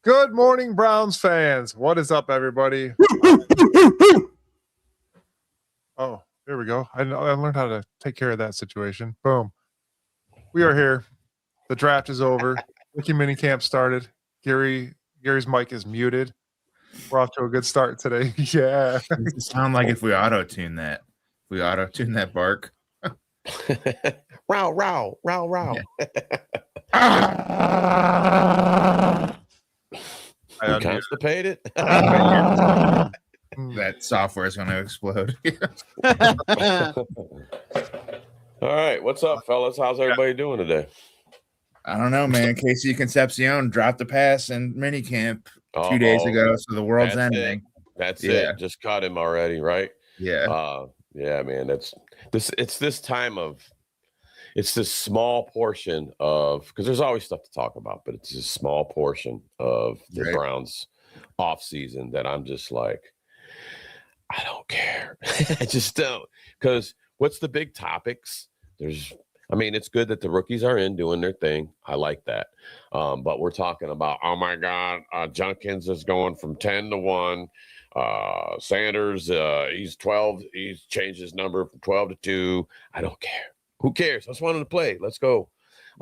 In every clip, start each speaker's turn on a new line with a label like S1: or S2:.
S1: Good morning, Browns fans. What is up, everybody? Oh, here we go. I learned how to take care of that situation. Boom. We are here. The draft is over. Rookie minicamp started. Gary's mic is muted. We're off to a good start today. Yeah.
S2: It sound like if we auto-tune that. If we auto-tune that bark.
S3: Row, row, row, row.
S2: Yeah.
S3: You constipated?
S2: That software is going to explode.
S3: All right. What's up, fellas? How's everybody doing today?
S2: I don't know, man. Casey Concepcion dropped the pass in minicamp 2 days ago, so the world's ending.
S3: That's it. Just caught him already, right?
S2: Yeah.
S3: Yeah, man. It's this time of it's this small portion of, because there's always stuff to talk about, but it's a small portion of the Browns off season that I'm just like, I don't care. I just don't. Because what's the big topics? It's good that the rookies are in doing their thing. I like that. But we're talking about, oh my God, Junkins is going from 10 to 1. Sanders, he's 12. He's changed his number from 12 to 2. I don't care. Who cares? I just wanted to play. Let's go.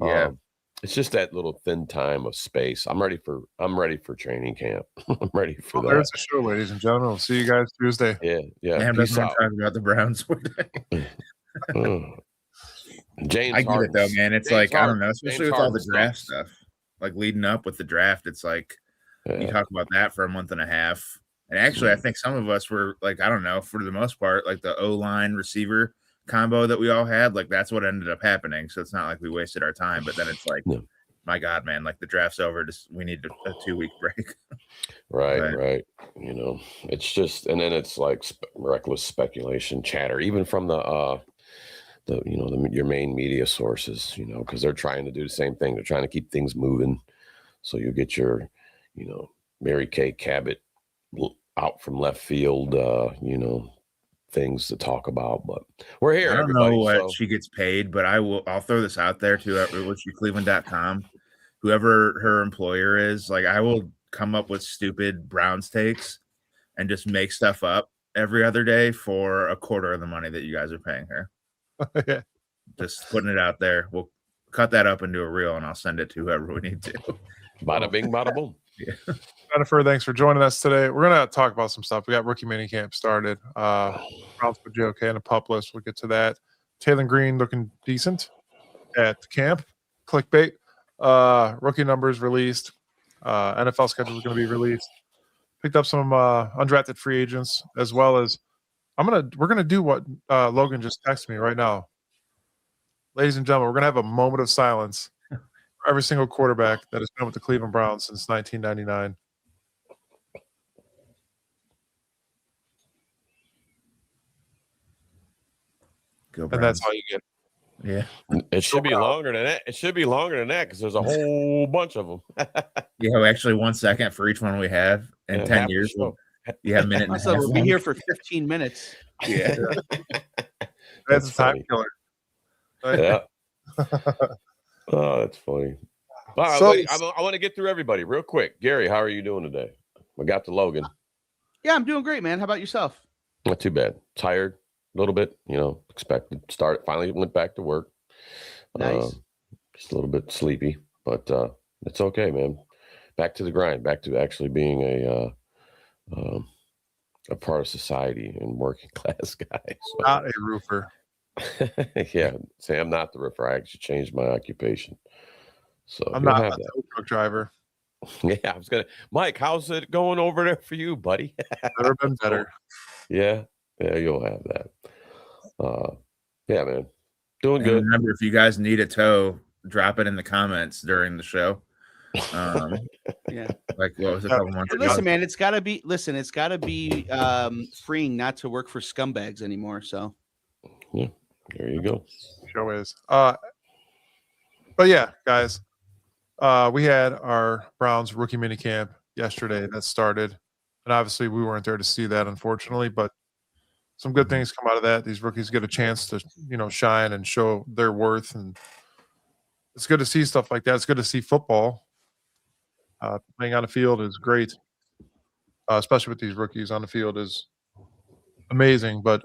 S2: Yeah.
S3: It's just that little thin time of space. I'm ready for training camp. I'm ready for that.
S1: There's the show, ladies and gentlemen. We'll see you guys Tuesday.
S3: Yeah.
S2: Peace out. Talking about the Browns.
S3: James,
S2: I get it though, man. It's James I don't know, especially with all the draft stuff. Like leading up with the draft, it's like you talk about that for a month and a half. And actually, I think some of us were like, I don't know, for the most part, like the O-line receiver combo that we all had, like that's what ended up happening. So it's not like we wasted our time, but then it's like, my God, man, like the draft's over. We need a 2-week break.
S3: Right. It's just, and then it's like reckless speculation chatter, even from your main media sources, because they're trying to do the same thing. They're trying to keep things moving. So you get your, Mary Kay Cabot out from left field, things to talk about, but we're here.
S2: I don't know what she gets paid, but I'll throw this out there to Cleveland.com. Whoever her employer is, like I will come up with stupid Browns takes and just make stuff up every other day for a quarter of the money that you guys are paying her.
S1: Yeah.
S2: Just putting it out there. We'll cut that up into a reel and I'll send it to whoever we need to.
S3: Bada bing, bada boom.
S2: Yeah.
S1: Jennifer, thanks for joining us today. We're going to talk about some stuff. We got rookie minicamp started. Browns for JOK and a pup list. We'll get to that. Taylor Green looking decent at camp. Clickbait. Rookie numbers released. NFL schedule is going to be released. Picked up some undrafted free agents, as well as we're gonna do what Logan just texted me right now. Ladies and gentlemen, we're gonna have a moment of silence for every single quarterback that has been with the Cleveland Browns since 1999.
S2: Go Browns.
S1: And that's all you get.
S2: Yeah.
S3: It should be longer than that. It should be longer than that because there's a whole bunch of them.
S2: Yeah, actually 1 second for each one we have in 10 years. You have a minute and a half.
S4: We'll be here for 15 minutes.
S2: Yeah.
S1: That's a time killer. Right?
S3: Yeah. Oh, that's funny. All right,
S1: So-
S3: I want to get through everybody real quick. Gary, how are you doing today? I got to Logan.
S4: Yeah, I'm doing great, man. How about yourself?
S3: Not too bad. Tired a little bit, expected. Finally went back to work.
S4: Nice.
S3: Just a little bit sleepy, but it's okay, man. Back to the grind, back to actually being a part of society and working class guy. So.
S1: Not a roofer.
S3: Yeah, say I'm not the roofer. I actually changed my occupation. So
S1: I'm not a tow truck driver.
S3: Yeah, I was gonna. Mike, how's it going over there for you, buddy?
S1: Never been better.
S3: Yeah, you'll have that. Yeah, man, doing good.
S2: Remember, if you guys need a tow, drop it in the comments during the show.
S4: Yeah,
S2: like what was a couple months ago?
S4: Listen, man, it's gotta be freeing not to work for scumbags anymore. So
S3: yeah, there you go.
S1: Show is. But yeah, guys, we had our Browns rookie minicamp yesterday that started, and obviously we weren't there to see that, unfortunately. But some good things come out of that. These rookies get a chance to, shine and show their worth, and it's good to see stuff like that. It's good to see football Playing on the field is great, especially with these rookies on the field is amazing. But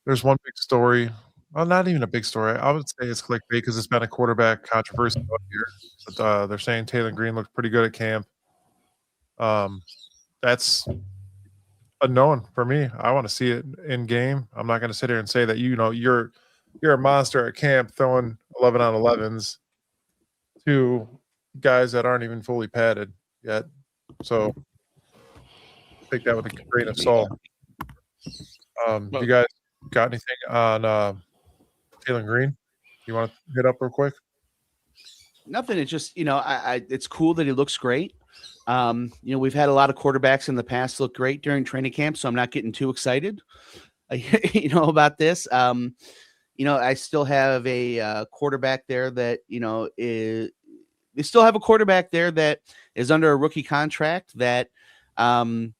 S1: there's one big story. Well, not even a big story. I would say it's clickbait because it's been a quarterback controversy all year. But they're saying Taylor Green looked pretty good at camp. That's a known for me. I want to see it in game. I'm not going to sit here and say that you're a monster at camp throwing 11 on 11s to guys that aren't even fully padded yet. So take that with a grain of salt. You guys got anything on Taylor Green you want to hit up real quick?
S4: Nothing. It's just, it's cool that he looks great. We've had a lot of quarterbacks in the past look great during training camp, so I'm not getting too excited, about this. I still have a quarterback there that, they still have a quarterback there that is under a rookie contract that, that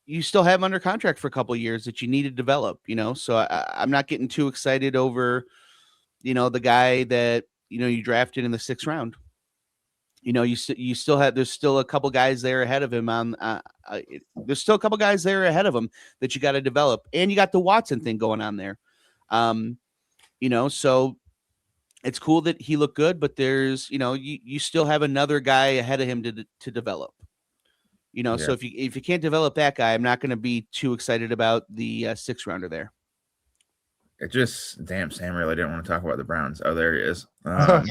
S4: you still have under contract for a couple of years that you need to develop, so I'm not getting too excited over, the guy that, you drafted in the 6th round. You still have, there's still a couple guys there ahead of him there's still a couple guys there ahead of him that you got to develop, and you got the Watson thing going on there. So it's cool that he looked good, but there's, you still have another guy ahead of him to develop, So if you can't develop that guy, I'm not going to be too excited about the 6th rounder there.
S2: It just, damn, Sam really didn't want to talk about the Browns. Oh, there he is.
S4: I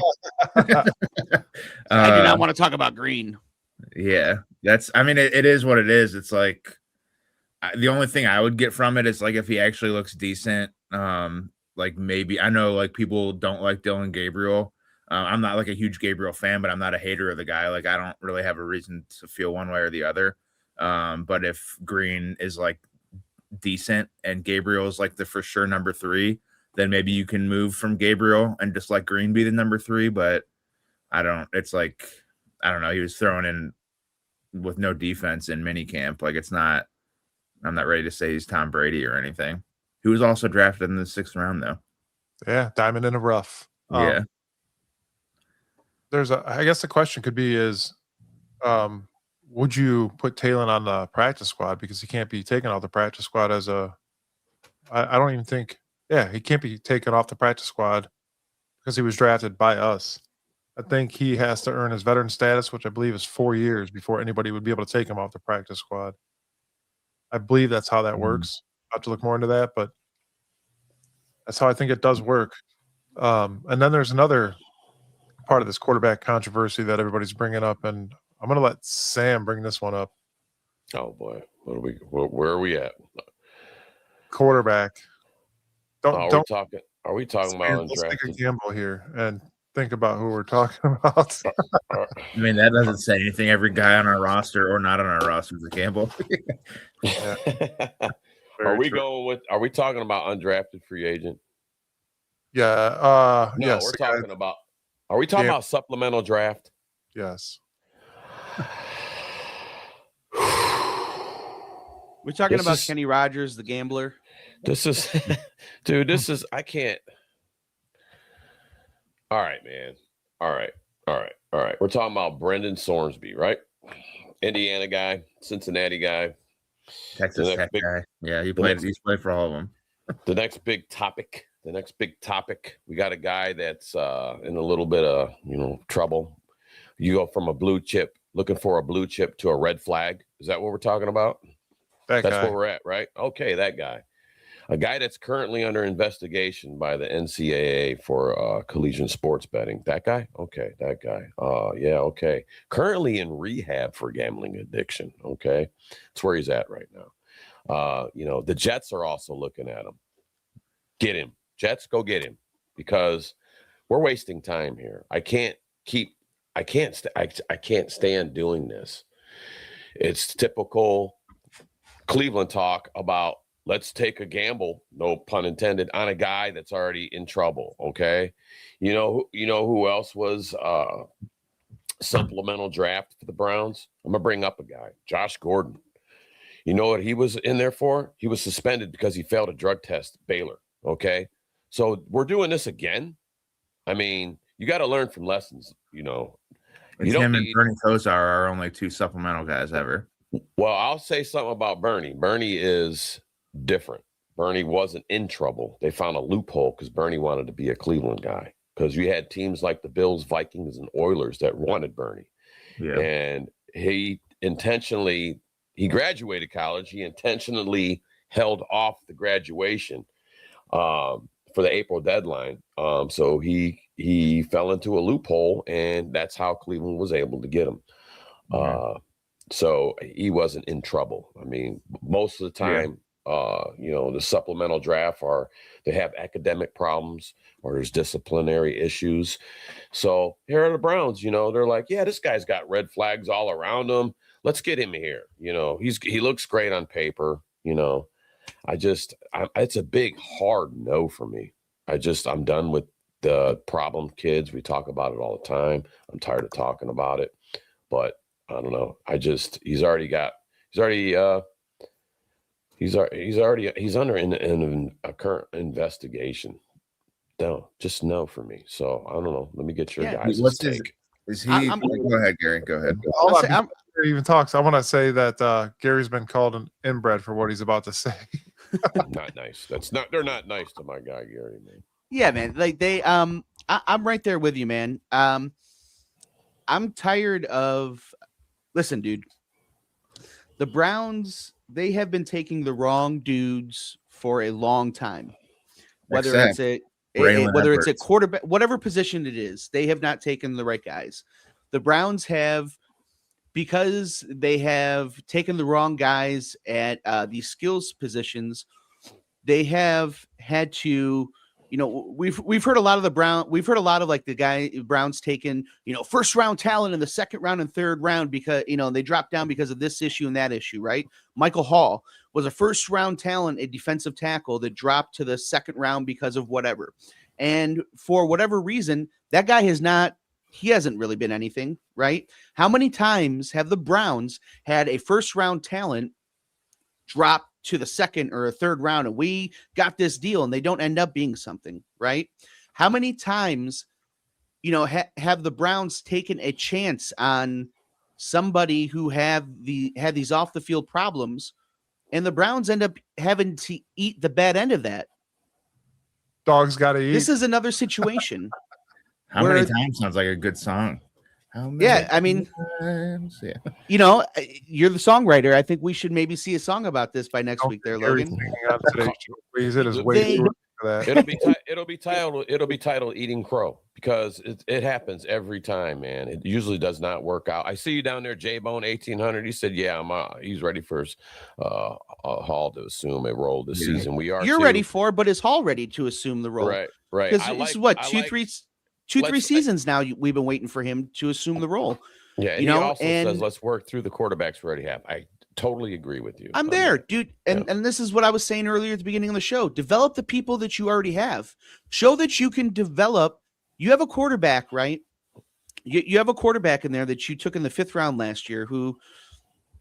S4: do not want to talk about Green.
S2: Yeah, it is what it is. It's like the only thing I would get from it is like if he actually looks decent. Like maybe I know like people don't like Dylan Gabriel. I'm not like a huge Gabriel fan, but I'm not a hater of the guy. Like I don't really have a reason to feel one way or the other. But if Green is like decent and Gabriel is like the for sure number 3, then maybe you can move from Gabriel and just let Green be the number 3. But it's like, I don't know. He was thrown in with no defense in minicamp. Like I'm not ready to say he's Tom Brady or anything. He was also drafted in the 6th round though.
S1: Yeah. Diamond in the rough.
S2: Yeah.
S1: I guess the question could be is, would you put Taylor on the practice squad because he can't be taken off the practice squad I don't even think, he can't be taken off the practice squad because he was drafted by us. I think he has to earn his veteran status, which I believe is 4 years before anybody would be able to take him off the practice squad. I believe that's how that works. I'll have to look more into that, but that's how I think it does work. And then there's another part of this quarterback controversy that everybody's bringing up, and I'm going to let Sam bring this one up.
S3: Oh boy, where are we at?
S1: Quarterback.
S3: Are we talking about
S1: let's take a
S3: undrafted?
S1: gamble here and think about who we're talking about.
S2: That doesn't say anything. Every guy on our roster or not on our roster is a gamble.
S3: Are we talking about undrafted free agent?
S1: Yeah.
S3: No,
S1: yes,
S3: we're talking about. Are we talking about supplemental draft?
S1: Yes.
S4: We're talking about Kenny Rogers, the gambler.
S3: This is, dude. I can't. All right, man. All right. We're talking about Brendan Sornsby, right? Indiana guy, Cincinnati guy,
S2: Texas Tech guy. Yeah, he's played for all of them.
S3: The next big topic. We got a guy that's in a little bit of trouble. You go from a blue chip, looking for a blue chip, to a red flag. Is that what we're talking about? That's where we're at, right? Okay, that guy. A guy that's currently under investigation by the NCAA for collegiate sports betting. That guy? Okay, that guy. Yeah, okay. Currently in rehab for gambling addiction. Okay. That's where he's at right now. The Jets are also looking at him. Get him. Jets, go get him, because we're wasting time here. I can't stand doing this. It's typical Cleveland talk about let's take a gamble, no pun intended, on a guy that's already in trouble. Okay. You know who else was supplemental draft for the Browns? I'm gonna bring up a guy, Josh Gordon. You know what he was in there for? He was suspended because he failed a drug test at Baylor. Okay. So we're doing this again. I mean, you got to learn from lessons. You
S2: It's
S3: don't
S2: him and
S3: need.
S2: Bernie Kosar are our only 2 supplemental guys ever.
S3: Well, I'll say something about Bernie. Bernie is different. Bernie wasn't in trouble. They found a loophole because Bernie wanted to be a Cleveland guy. Because you had teams like the Bills, Vikings, and Oilers that wanted Bernie.
S2: Yeah.
S3: And he graduated college. He intentionally held off the graduation for the April deadline. So he fell into a loophole, and that's how Cleveland was able to get him. So he wasn't in trouble. I mean, most of the time, the supplemental draft they have academic problems or there's disciplinary issues. So here are the Browns, they're like, yeah, this guy's got red flags all around him. Let's get him here. He looks great on paper. It's a big, hard no for me. I'm done with the problem kids. We talk about it all the time. I'm tired of talking about it, but I don't know. He's under in a current investigation. No, just no for me. So I don't know. Let me get your guys' take.
S2: Is he? Go ahead, Gary. Go ahead.
S1: Even talks. I want to say that Gary's been called an inbred for what he's about to say.
S3: Not nice. They're not nice to my guy Gary, man.
S4: Yeah, man. Like I'm right there with you, man. I'm tired of. Listen, dude. The Browns, they have been taking the wrong dudes for a long time. Whether it's a quarterback, whatever position it is, they have not taken the right guys. The Browns have, because they have taken the wrong guys at these skills positions, they have had to. We've heard a lot of the Browns taking, first round talent in the second round and third round because, they dropped down because of this issue and that issue, right? Michael Hall was a first round talent, a defensive tackle that dropped to the second round because of whatever. And for whatever reason, that guy hasn't really been anything, right? How many times have the Browns had a first round talent drop to the second or a third round and we got this deal and they don't end up being something, right? How many times, have the Browns taken a chance on somebody who had these off the field problems and the Browns end up having to eat the bad end of that?
S1: Dogs got to eat.
S4: This is another situation.
S2: How many times sounds like a good song?
S4: I mean, you're the songwriter. I think we should maybe see a song about this by next week there, Logan.
S3: It'll be titled Eating Crow because it happens every time, man. It usually does not work out. I see you down there, J-Bone 1800. He said, yeah, he's ready for his Hall to assume a role this season. You're
S4: ready for, but is Hall ready to assume the role?
S3: Right.
S4: Because this is what, 2-3 seasons now we've been waiting for him to assume the role.
S3: Yeah, and he also says let's work through the quarterbacks we already have. I totally agree with you.
S4: I'm there, dude. And this is what I was saying earlier at the beginning of the show. Develop the people that you already have. Show that you can develop. You have a quarterback, right? You have a quarterback in there that you took in the 5th round last year who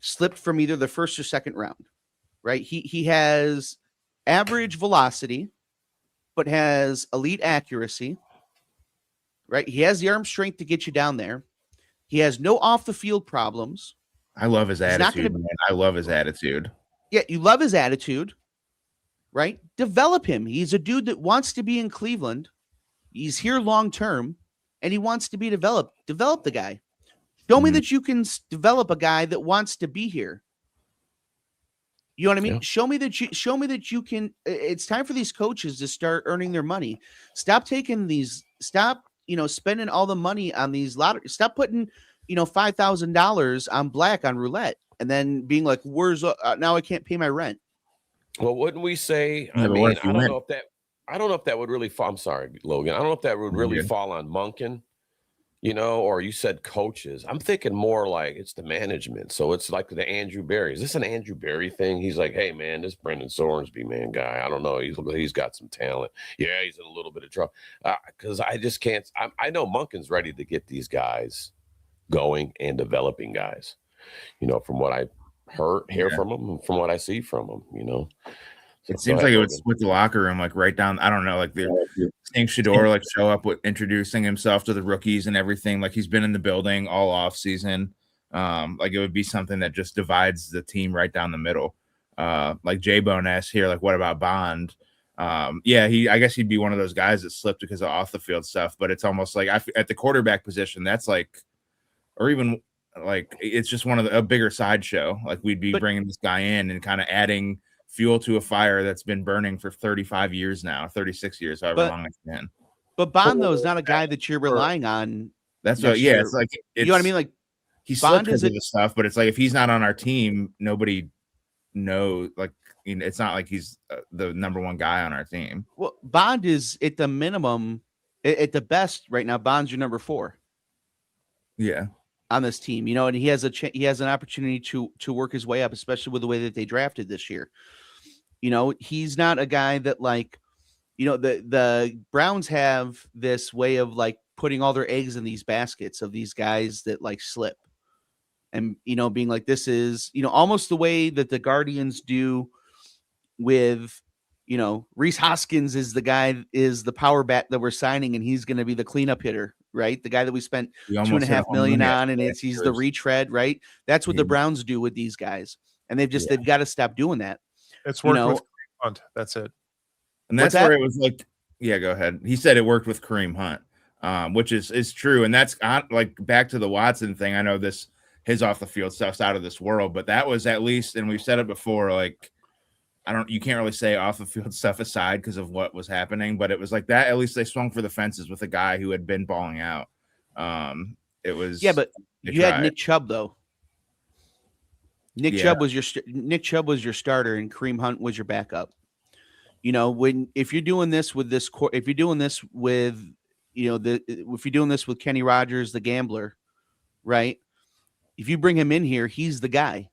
S4: slipped from either the first or second round, right? He has average velocity, but has elite accuracy. Right, he has the arm strength to get you down there. He has no off the field problems.
S2: I love his attitude, man. I love his attitude.
S4: Yeah, you love his attitude, right? Develop him. He's a dude that wants to be in Cleveland. He's here long term, and he wants to be developed. Develop the guy. Show me that you can develop a guy that wants to be here. You know what I mean? Yeah. Show me that you can. It's time for these coaches to start earning their money. Stop spending all the money on these lotteries. Stop putting, $5,000 on black on roulette and then being like, where's now I can't pay my rent.
S3: Well, wouldn't we say, I don't know if that would really fall. I'm sorry, Logan. I don't know if that would really fall on Monken, or you said coaches. I'm thinking more like it's the management. So it's like the Andrew Berry. Is this an Andrew Berry thing? He's like, hey man, this Brendan Sorensby man guy. I don't know. He's got some talent. Yeah, he's in a little bit of trouble. Because I just can't. I know Monken's ready to get these guys going and developing guys. From what I hear from him, from what I see from him.
S2: It seems like it would split the locker room, like right down. I don't know, like seeing Shedeur like show up with introducing himself to the rookies and everything. Like he's been in the building all off season. Like it would be something that just divides the team right down the middle. Like J-Bone asked here, like what about Bond? Yeah, I guess he'd be one of those guys that slipped because of off the field stuff. But it's almost like at the quarterback position, that's like, or even like it's just a bigger sideshow. Like we'd be bringing this guy in and kind of adding fuel to a fire that's been burning for 35 years now, 36 years, however long it's been.
S4: But Bond, though, is not a guy that you're relying on.
S2: That's what, yeah, it's like,
S4: you know what I mean? Like,
S2: he slipped because of the stuff, but it's like, if he's not on our team, nobody knows, like, you know, it's not like he's the number one guy on our team.
S4: Well, Bond is at the minimum, at the best right now, Bond's your number 4.
S2: Yeah.
S4: On this team, you know, and he has an opportunity to work his way up, especially with the way that they drafted this year. You know, he's not a guy that, like, you know, the Browns have this way of like putting all their eggs in these baskets of these guys that like slip, and, you know, being like, this is, you know, almost the way that the Guardians do with, you know, Reese Hoskins is the power bat that we're signing, and he's going to be the cleanup hitter, right? The guy that we spent $2.5 million on, and he's the retread, right? That's what the Browns do with these guys, and they've got to stop doing that.
S1: It's worked with Kareem Hunt. That's it.
S2: And that's where it was like, yeah, go ahead. He said it worked with Kareem Hunt, which is true. And that's like back to the Watson thing. I know his off the field stuff's out of this world, but that was at least, and we've said it before, like, you can't really say off the field stuff aside because of what was happening, but it was like that. At least they swung for the fences with a guy who had been balling out. It was,
S4: yeah, but you had Nick Chubb though. Nick Chubb was your starter, and Kareem Hunt was your backup. You know, if you're doing this with Kenny Rogers, the gambler, right? If you bring him in here, he's the guy.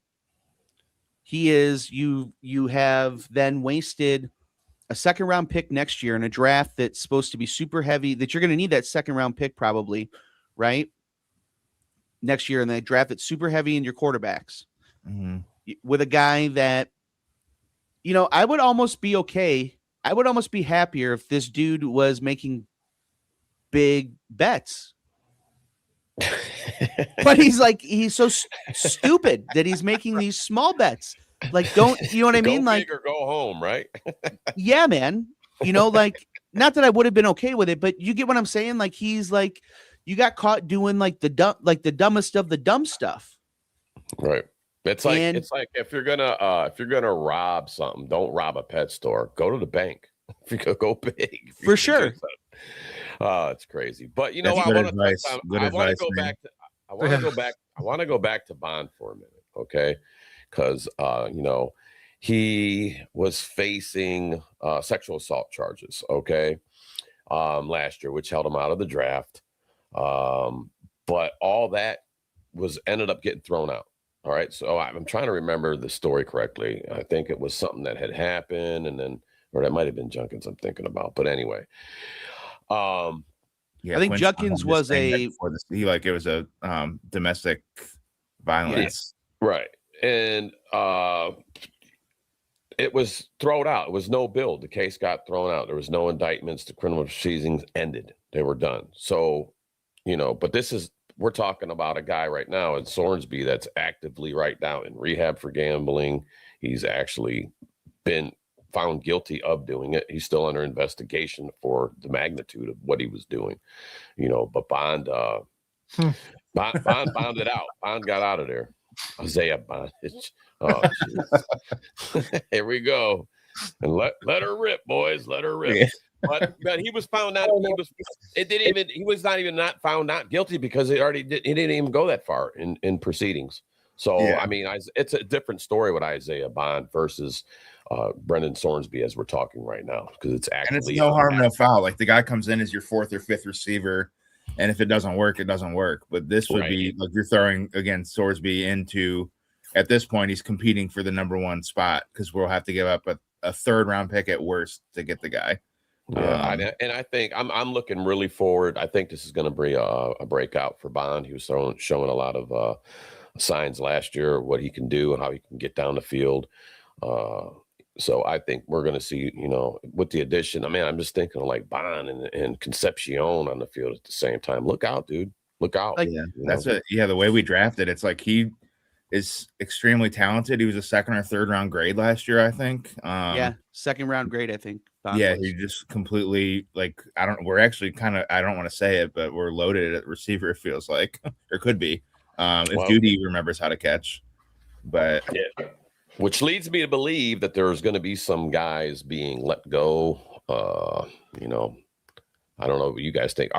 S4: He is. You have then wasted a second round pick next year in a draft that's supposed to be super heavy, that you're going to need that second round pick probably, right? Next year in that draft that's super heavy in your quarterbacks.
S2: Mm-hmm.
S4: With a guy that, you know, I would almost be okay. I would almost be happier if this dude was making big bets. But he's so stupid that he's making these small bets. Like, don't you know what I mean?
S3: Go
S4: like,
S3: big or go home, right?
S4: Yeah, man. You know, like, not that I would have been okay with it, but you get what I'm saying. Like, he's like, you got caught doing like the dumbest of the dumb stuff.
S3: Right. It's like if you're gonna rob something, don't rob a pet store. Go to the bank. If you go big,
S4: for sure.
S3: It's crazy. But you know, I want to go back to Bond for a minute, okay? Because you know, he was facing sexual assault charges, okay, last year, which held him out of the draft. But all that ended up getting thrown out. All right, so I'm trying to remember the story correctly. I think it was something that had happened, and then, or that might have been Junkins I'm thinking about. But anyway,
S2: yeah,
S4: I think Junkins was
S2: it was a domestic violence,
S3: right? And it was thrown out. It was no bill. The case got thrown out. There was no indictments. The criminal proceedings ended. They were done. So, you know, but we're talking about a guy right now in Sornsby that's actively right now in rehab for gambling. He's actually been found guilty of doing it. He's still under investigation for the magnitude of what he was doing, you know, but Bond bonded out. Bond got out of there. Isaiah Bond. Oh, here we go. And let her rip, boys. Let her rip. Yeah. But he was found not. He was not even found not guilty because he didn't even go that far in proceedings. So yeah. I mean, it's a different story with Isaiah Bond versus Brendan Sornsby as we're talking right now, because it's actually,
S2: and it's no harm, no foul. Like, the guy comes in as your fourth or fifth receiver, and if it doesn't work, it doesn't work. But this would be like you're throwing again Sornsby into. At this point, he's competing for the number one spot because we'll have to give up a third round pick at worst to get the guy.
S3: Yeah, and I think I'm looking really forward. I think this is going to be a breakout for Bond. He was showing a lot of signs last year of what he can do and how he can get down the field. So I think we're going to see, with the addition, I'm just thinking of like Bond and Concepcion on the field at the same time. Look out, dude. Look out.
S4: Like,
S2: Yeah, that's it. Yeah, the way we drafted, it's like he is extremely talented. He was a 2nd or 3rd round grade last year, I think.
S4: Yeah, 2nd round grade, I think. Bond
S2: Yeah,
S4: was.
S2: he just completely we're actually kind of, I don't want to say it, but we're loaded at receiver, it feels like, or could be. If Judy remembers how to catch. But
S3: yeah. Which leads me to believe that there's going to be some guys being let go. I don't know what you guys think.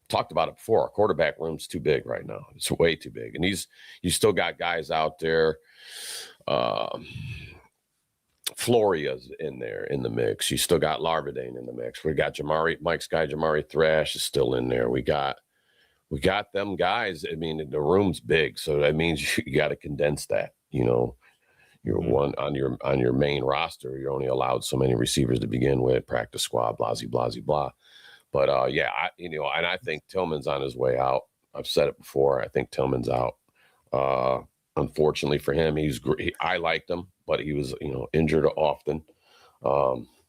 S3: Talked about it before. Our quarterback room's too big right now. It's way too big. And you still got guys out there. Floria's in there in the mix. You still got Larvadane in the mix. We got Mike's guy, Jamari Thrash is still in there. We got them guys. I mean, the room's big. So that means you got to condense that, You're one on your main roster. You're only allowed so many receivers to begin with. Practice squad, blah, blah, blah. But and I think Tillman's on his way out. I've said it before. I think Tillman's out. Unfortunately for him, I liked him, but he was injured often.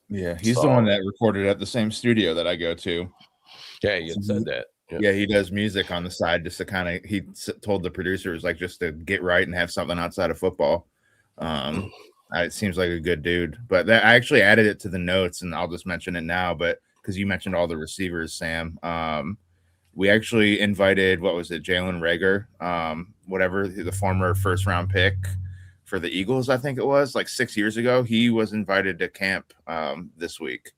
S2: Yeah, he's the one that recorded at the same studio that I go to.
S3: Yeah, you said that.
S2: Yeah, he does music on the side just to he told the producers just to get right and have something outside of football. It seems like a good dude, but I actually added it to the notes, and I'll just mention it now. But because you mentioned all the receivers, Sam, we actually invited, Jalen Reagor, the former 1st round pick for the Eagles, I think it was 6 years ago. He was invited to camp this week.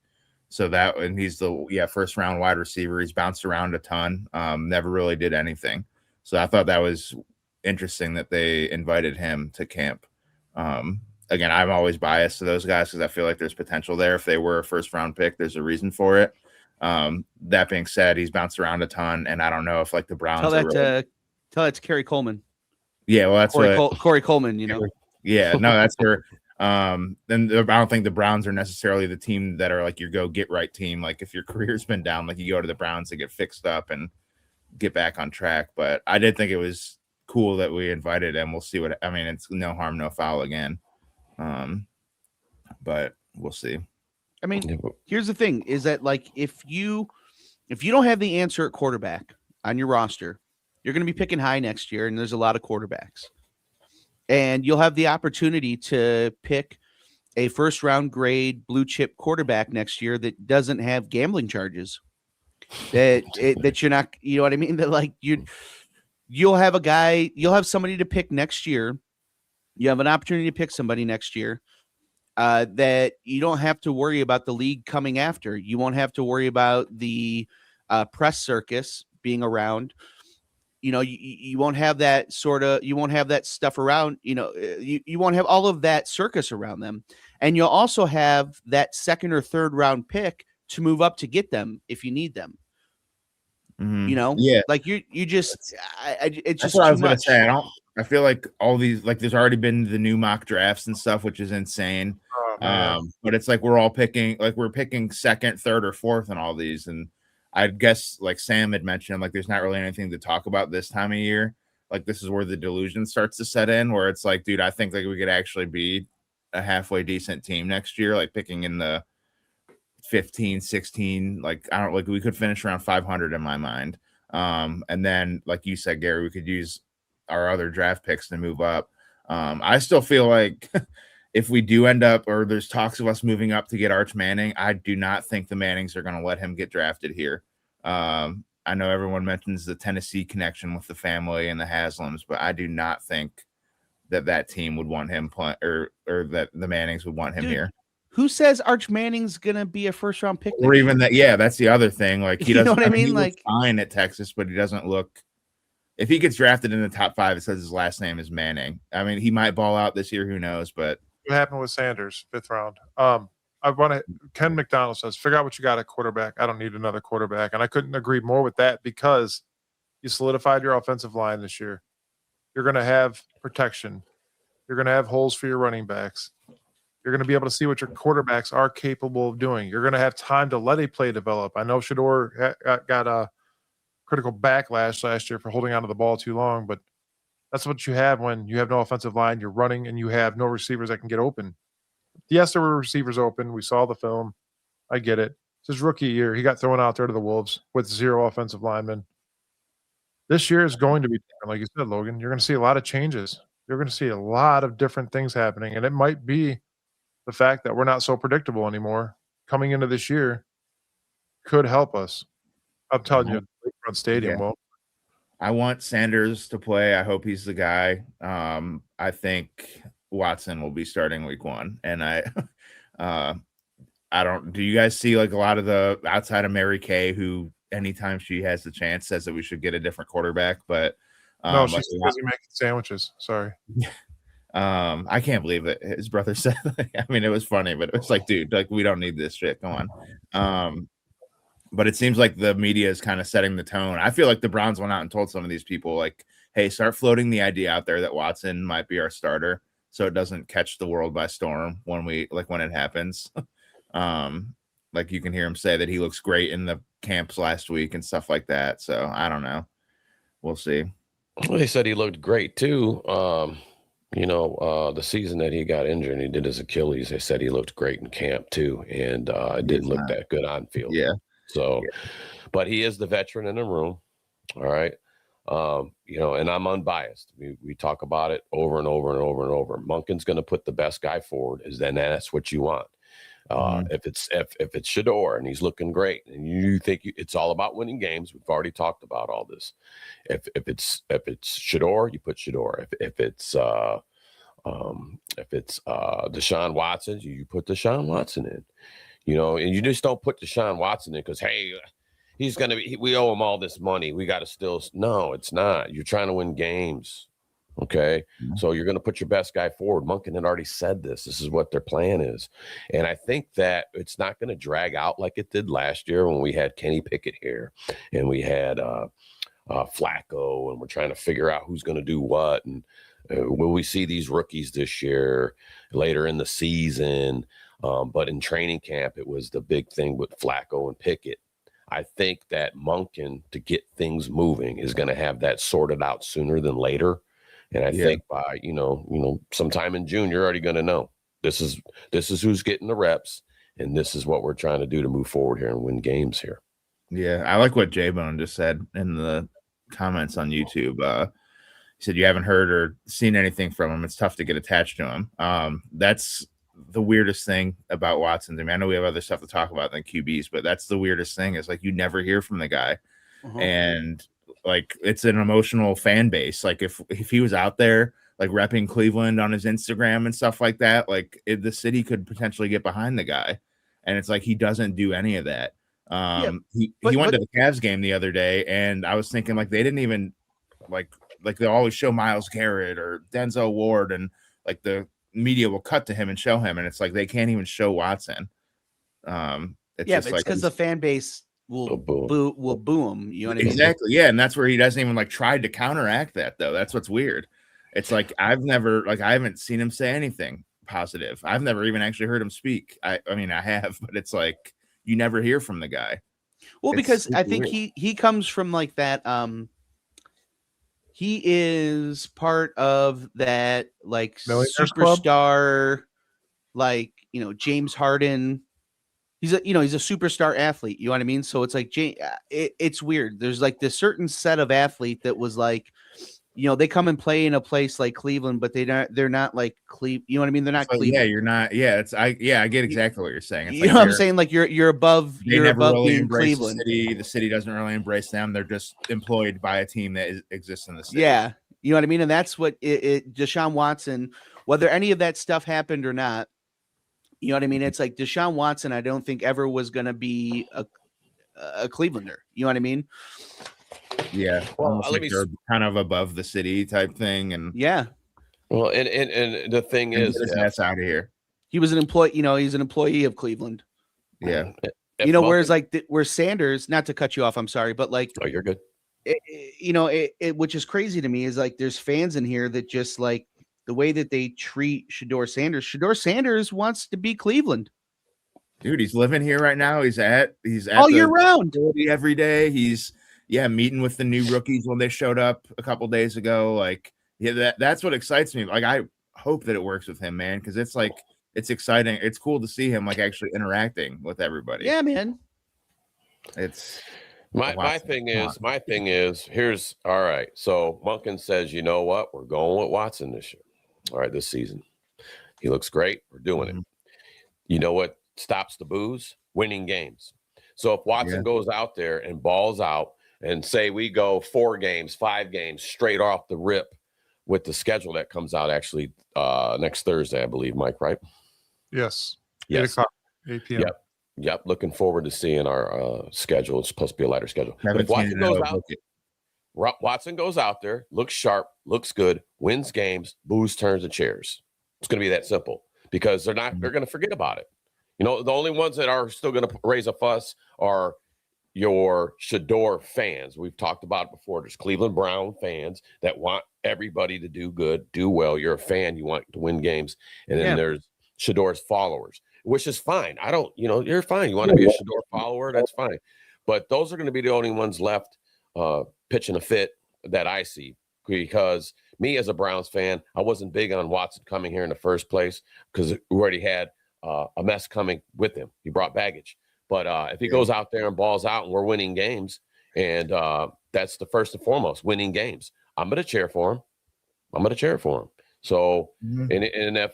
S2: So and he's the 1st round wide receiver. He's bounced around a ton, never really did anything. So I thought that was interesting that they invited him to camp. Again, I'm always biased to those guys because I feel like there's potential there. If they were a 1st round pick, there's a reason for it. That being said, he's bounced around a ton, and I don't know if the Browns
S4: tell that to Kerry Coleman.
S2: Yeah, well, that's
S4: Corey Coleman,
S2: Yeah, no, that's where then I don't think the Browns are necessarily the team that are your go get right team. If your career's been down, you go to the Browns to get fixed up and get back on track. But I did think it was cool that we invited him. We'll see it's no harm, no foul again. But we'll see.
S4: Here's the thing is that if you don't have the answer at quarterback on your roster, you're going to be picking high next year, and there's a lot of quarterbacks. And you'll have the opportunity to pick a 1st round grade blue chip quarterback next year that doesn't have gambling charges. That you're not, you know what I mean? That you'll have somebody to pick next year. You have an opportunity to pick somebody next year that you don't have to worry about the league coming after. You won't have to worry about the press circus being around. You won't have that you won't have that stuff around, you won't have all of that circus around them. And you'll also have that 2nd or 3rd round pick to move up to get them if you need them.
S2: Yeah,
S4: you just, it's just
S2: what I was
S4: going
S2: to say. I feel like all these, there's already been the new mock drafts and stuff, which is insane. But it's we're all picking, we're picking 2nd, 3rd, or 4th in all these. And I guess Sam had mentioned, there's not really anything to talk about this time of year. This is where the delusion starts to set in, where it's dude, I think we could actually be a halfway decent team next year, picking in the 15, 16, we could finish around 500 in my mind. And then, you said, Gary, we could use our other draft picks to move up. I still feel like if we do end up, or there's talks of us moving up to get Arch Manning, I do not think the Mannings are going to let him get drafted here. I know everyone mentions the Tennessee connection with the family and the Haslams, but I do not think that team would want him or that the Mannings would want him here.
S4: Who says Arch Manning's going to be a 1st round pick?
S2: Or even that, yeah, that's the other thing. He doesn't,
S4: you know what I mean?
S2: He looks fine at Texas, but he doesn't look. If he gets drafted in the top 5, it says his last name is Manning. He might ball out this year. Who knows? But
S1: what happened with Sanders, 5th round? Ken McDonald says, figure out what you got at quarterback. I don't need another quarterback. And I couldn't agree more with that because you solidified your offensive line this year. You're going to have protection. You're going to have holes for your running backs. You're going to be able to see what your quarterbacks are capable of doing. You're going to have time to let a play develop. I know Shador got a critical backlash last year for holding onto the ball too long, but that's what you have when you have no offensive line, you're running, and you have no receivers that can get open. Yes, there were receivers open. We saw the film. I get it. It's his rookie year. He got thrown out there to the Wolves with 0 offensive linemen. This year is going to be different, like you said, Logan. You're going to see a lot of changes. You're going to see a lot of different things happening, and it might be the fact that we're not so predictable anymore coming into this year could help us. I'm telling you, Lakefront Stadium won't.
S2: I want Sanders to play. I hope he's the guy. I think Watson will be starting week 1, and I don't. Do you guys see like a lot of the outside of Mary Kay, who anytime she has the chance says that we should get a different quarterback, but
S1: no, she's busy making sandwiches. Sorry.
S2: I can't believe it. His brother said, I mean, it was funny, but it was like, dude, like we don't need this shit. Come on. But it seems like the media is kind of setting the tone. I feel like the Browns went out and told some of these people, like, hey, start floating the idea out there that Watson might be our starter, so it doesn't catch the world by storm when it happens. Like you can hear him say that he looks great in the camps last week and stuff like that. So I don't know. We'll see.
S3: Well, they said he looked great too. The season that he got injured and he did his Achilles, they said he looked great in camp too. And it didn't look that good on field.
S2: Yeah.
S3: So, but he is the veteran in the room. All right. And I'm unbiased. We talk about it over and over and over and over. Monken's going to put the best guy forward, then that's what you want. If it's Shador and he's looking great and you think it's all about winning games, we've already talked about all this. If it's Shador, you put Shador. If it's Deshaun Watson, you put Deshaun Watson in. And you just don't put Deshaun Watson in because, hey, he's going to be, we owe him all this money. We got to still, no, it's not. You're trying to win games. Okay. Mm-hmm. So you're going to put your best guy forward. Monken had already said this. This is what their plan is. And I think that it's not going to drag out like it did last year when we had Kenny Pickett here and we had Flacco and we're trying to figure out who's going to do what. And will we see these rookies this year later in the season? But in training camp, it was the big thing with Flacco and Pickett. I think that Monken, to get things moving, is going to have that sorted out sooner than later. And I think by, sometime in June, you're already going to know this is who's getting the reps. And this is what we're trying to do to move forward here and win games here.
S2: Yeah. I like what J-Bone just said in the comments on YouTube. He said, you haven't heard or seen anything from him. It's tough to get attached to him. That's the weirdest thing about Watson. I mean, I know we have other stuff to talk about than QBs, but that's the weirdest thing is like, you never hear from the guy. And like, it's an emotional fan base. Like if he was out there, like repping Cleveland on his Instagram and stuff like that, like the city could potentially get behind the guy. And it's like, he doesn't do any of that. He went to the Cavs game the other day and I was thinking like, they didn't even like they always show Myles Garrett or Denzel Ward and like the media will cut to him and show him. And it's like, they can't even show Watson. But it's because
S4: the fan base will boo him. You know what I mean?
S2: Exactly. Yeah. And that's where he doesn't even like try to counteract that though. That's what's weird. It's like, I haven't seen him say anything positive. I've never even actually heard him speak. I mean, I have, but it's like, you never hear from the guy.
S4: Well, because I think he comes from like that, he is part of that like superstar, like, James Harden. He's a superstar athlete. You know what I mean? So it's like, it's weird. There's like this certain set of athlete that was like, they come and play in a place like Cleveland, but they're not like Cleveland. You know what I mean? They're not Cleveland.
S2: Yeah, you're not. Yeah, I get exactly what you're saying. It's
S4: you know what I'm saying? Like you're above. You're above really being Cleveland.
S2: The city doesn't really embrace them. They're just employed by a team that exists in the city.
S4: Yeah, you know what I mean. And that's what Deshaun Watson. Whether any of that stuff happened or not, you know what I mean. It's like Deshaun Watson. I don't think ever was going to be a Clevelander. You know what I mean?
S2: Yeah, well, like they're kind of above the city type thing, and
S3: yeah. Well, and the thing is,
S2: that's out of here.
S4: He was an employee. He's an employee of Cleveland.
S2: Yeah.
S4: Whereas like where Sanders, not to cut you off, I'm sorry, but like,
S3: oh, you're good.
S4: Which is crazy to me is like there's fans in here that just like the way that they treat Shador Sanders. Shador Sanders wants to be Cleveland.
S2: Dude, he's living here right now. He's at
S4: all year round
S2: every day. He's meeting with the new rookies when they showed up a couple days ago. Like, that's what excites me. Like, I hope that it works with him, man, because it's like it's exciting. It's cool to see him like actually interacting with everybody.
S4: Yeah, man.
S2: It's
S3: my thing is here's all right. So Monken says, you know what? We're going with Watson this year. All right, this season. He looks great. We're doing it. You know what stops the booze? Winning games. So if Watson goes out there and balls out, and say we go 4 games, 5 games straight off the rip with the schedule that comes out actually next Thursday, I believe, Mike, right?
S1: Yes.
S3: Yes.
S1: 8 p.m.
S3: Yep. Looking forward to seeing our schedule. It's supposed to be a lighter schedule. But if Watson goes out there, looks sharp, looks good, wins games, booze turns to chairs. It's going to be that simple because they're going to forget about it. You know, the only ones that are still going to raise a fuss are your Shador fans. We've talked about it before. There's Cleveland Brown fans that want everybody to do good, do well. You're a fan. You want to win games. And then there's Shador's followers, which is fine. You're fine. You want to be a Shador follower. That's fine. But those are going to be the only ones left pitching a fit that I see, because me as a Browns fan, I wasn't big on Watson coming here in the first place because we already had a mess coming with him. He brought baggage. But if he goes out there and balls out and we're winning games, and that's the first and foremost, winning games, I'm going to cheer for him. So, and if,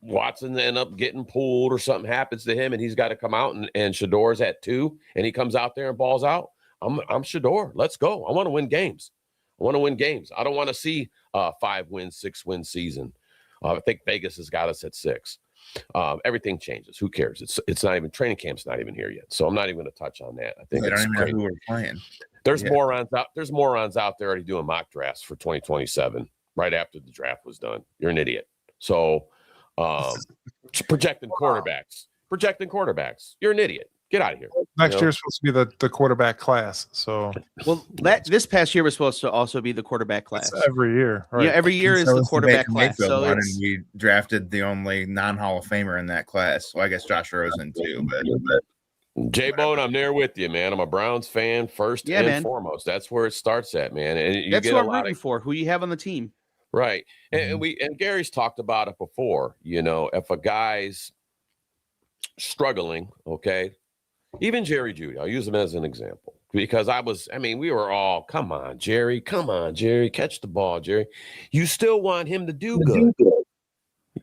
S3: Watson end up getting pulled or something happens to him and he's got to come out and Shador's at 2 and he comes out there and balls out, I'm Shador. Let's go. I want to win games. I don't want to see a 5-win, 6-win season. I think Vegas has got us at 6. Everything changes. Who cares? It's not even, training camp's not even here yet. So I'm not even going to touch on that. I think
S2: I don't even know who we're playing.
S3: There's morons out there already doing mock drafts for 2027 right after the draft was done. You're an idiot. So projecting quarterbacks. You're an idiot. Get out of here.
S1: Next year's supposed to be the quarterback class. So
S4: this past year was supposed to also be the quarterback class.
S1: It's every year, right?
S4: Yeah, every year is the quarterback class. So
S2: and we drafted the only non-Hall of Famer in that class. Well, I guess Josh Rosen too, but
S3: J-Bone, I'm there with you, man. I'm a Browns fan first and foremost. That's where it starts at, man. And
S4: that's what I'm rooting for. Who you have on the team,
S3: right? And Gary's talked about it before. You know, if a guy's struggling, okay. Even Jerry Jeudy, I'll use him as an example because we were all, come on, Jerry, catch the ball, Jerry. You still want him to do good.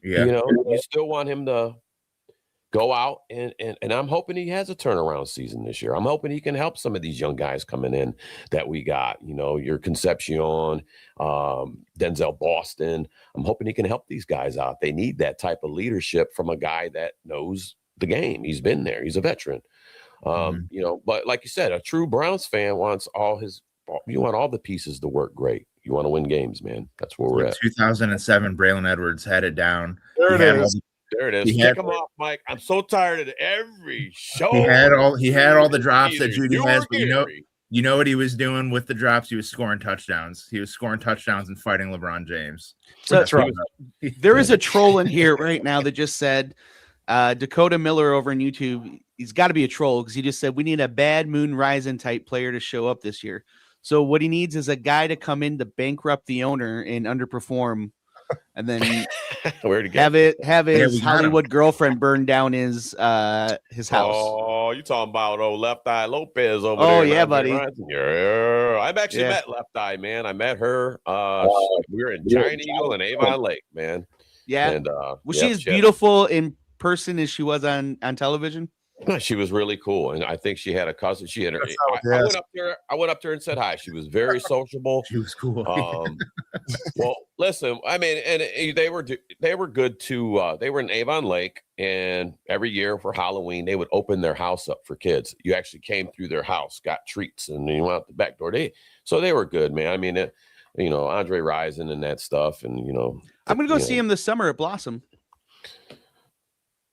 S3: Yeah. You still want him to go out and I'm hoping he has a turnaround season this year. I'm hoping he can help some of these young guys coming in that we got, your Concepcion, Denzel Boston. I'm hoping he can help these guys out. They need that type of leadership from a guy that knows the game. He's been there. He's a veteran. But like you said, a true Browns fan wants you want all the pieces to work great. You want to win games, man. That's where we're at.
S2: 2007, Braylon Edwards had it down.
S1: There
S3: it is. Take him off, Mike. I'm so tired of every show.
S2: He had all the drops that Judy has, but you know what he was doing with the drops? He was scoring touchdowns. He was scoring touchdowns and fighting LeBron James.
S4: So there is a troll in here right now that just said, Dakota Miller over on YouTube, he's got to be a troll because he just said we need a Bad Moon Rising type player to show up this year. So what he needs is a guy to come in to bankrupt the owner and underperform, and then have his Hollywood girlfriend burn down his house.
S3: Oh, you talking about Left Eye Lopez over
S4: there? Oh
S3: yeah,
S4: buddy.
S3: Yeah. I've actually met Left Eye, man. I met her. We were in Giant Eagle and Avon Lake, man.
S4: Yeah.
S3: And
S4: was she as beautiful in person as she was on television?
S3: She was really cool, and I think she had a cousin. She had her. I went up there and said hi. She was very sociable.
S2: She was cool.
S3: Well, listen, and they were good too. They were in Avon Lake, and every year for Halloween they would open their house up for kids. You actually came through their house, got treats, and you went out the back door. So they were good, man. Andre Rison and that stuff, and
S4: I'm gonna go see him this summer at Blossom.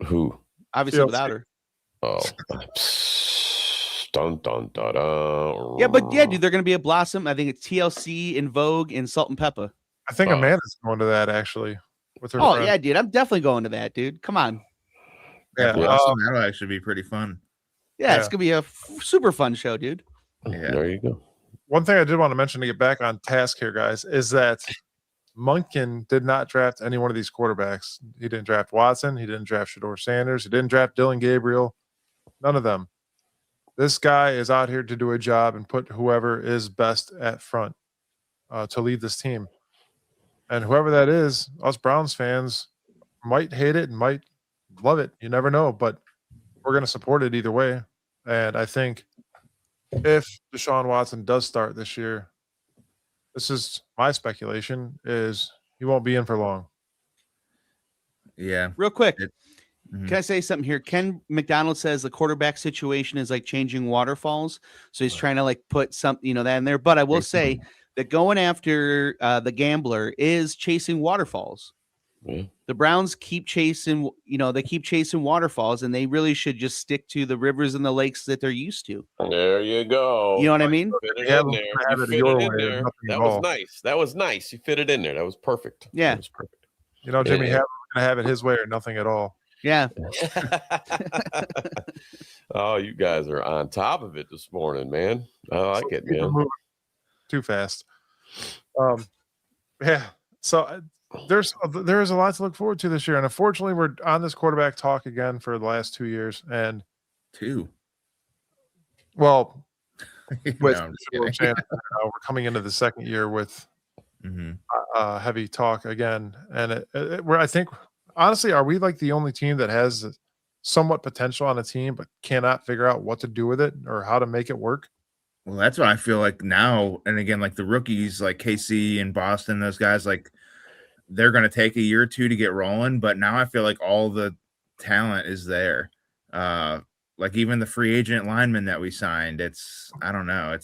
S3: Who?
S4: Obviously without her.
S3: Oh, dun, dun, dun, dun.
S4: Yeah, but dude, they're gonna be at Blossom. I think it's TLC, In Vogue, and Salt and Pepper.
S1: I think Amanda's going to that actually with her.
S4: Friend. Yeah, dude, I'm definitely going to that, dude. Come on.
S2: Yeah, that'll actually be pretty fun.
S4: Yeah, it's gonna be a super fun show, dude.
S3: Yeah, there you go.
S1: One thing I did want to mention to get back on task here, guys, is that Monken did not draft any one of these quarterbacks. He didn't draft Watson. He didn't draft Shedeur Sanders. He didn't draft Dylan Gabriel. None of them. This guy is out here to do a job and put whoever is best at front to lead this team. And whoever that is, us Browns fans might hate it and might love it. You never know, but we're going to support it either way. And I think if Deshaun Watson does start this year, this is my speculation, is he won't be in for long.
S2: Yeah.
S4: Real quick, can I say something here? Ken McDonald says the quarterback situation is like changing waterfalls. So he's trying to like put something, that in there. But I will say that going after the gambler is chasing waterfalls.
S3: Yeah.
S4: The Browns keep chasing, they keep chasing waterfalls, and they really should just stick to the rivers and the lakes that they're used to.
S3: There you go.
S4: You know what I mean?
S3: Fit it in there. You fit it in there. That was nice. That was nice. You fit it in there. That was perfect.
S4: Yeah.
S3: That was perfect.
S1: Jimmy Haver's going to have it his way or nothing at all.
S4: Yeah.
S3: Oh, you guys are on top of it this morning, man. I like it, man.
S1: Too fast. Yeah. So there is a lot to look forward to this year, and unfortunately, we're on this quarterback talk again for the last 2 years, and well, with we're coming into the second year with heavy talk again, and I think honestly, are we like the only team that has somewhat potential on a team but cannot figure out what to do with it or how to make it work?
S2: Well, that's what I feel like now. And again, like the rookies, like KC and Boston, those guys, like they're going to take a year or two to get rolling. But now I feel like all the talent is there. Like even the free agent linemen that we signed, I don't know.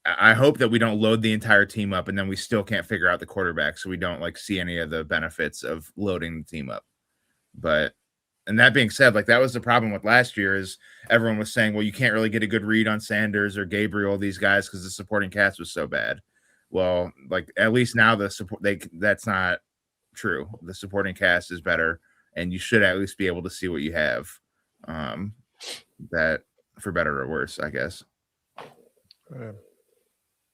S2: I hope that we don't load the entire team up and then we still can't figure out the quarterback. So we don't like see any of the benefits of loading the team up. And that being said, like that was the problem with last year is everyone was saying, well, you can't really get a good read on Sanders or Gabriel, these guys, because the supporting cast was so bad. Well, like at least now that's not true. The supporting cast is better, and you should at least be able to see what you have. That for better or worse, I guess.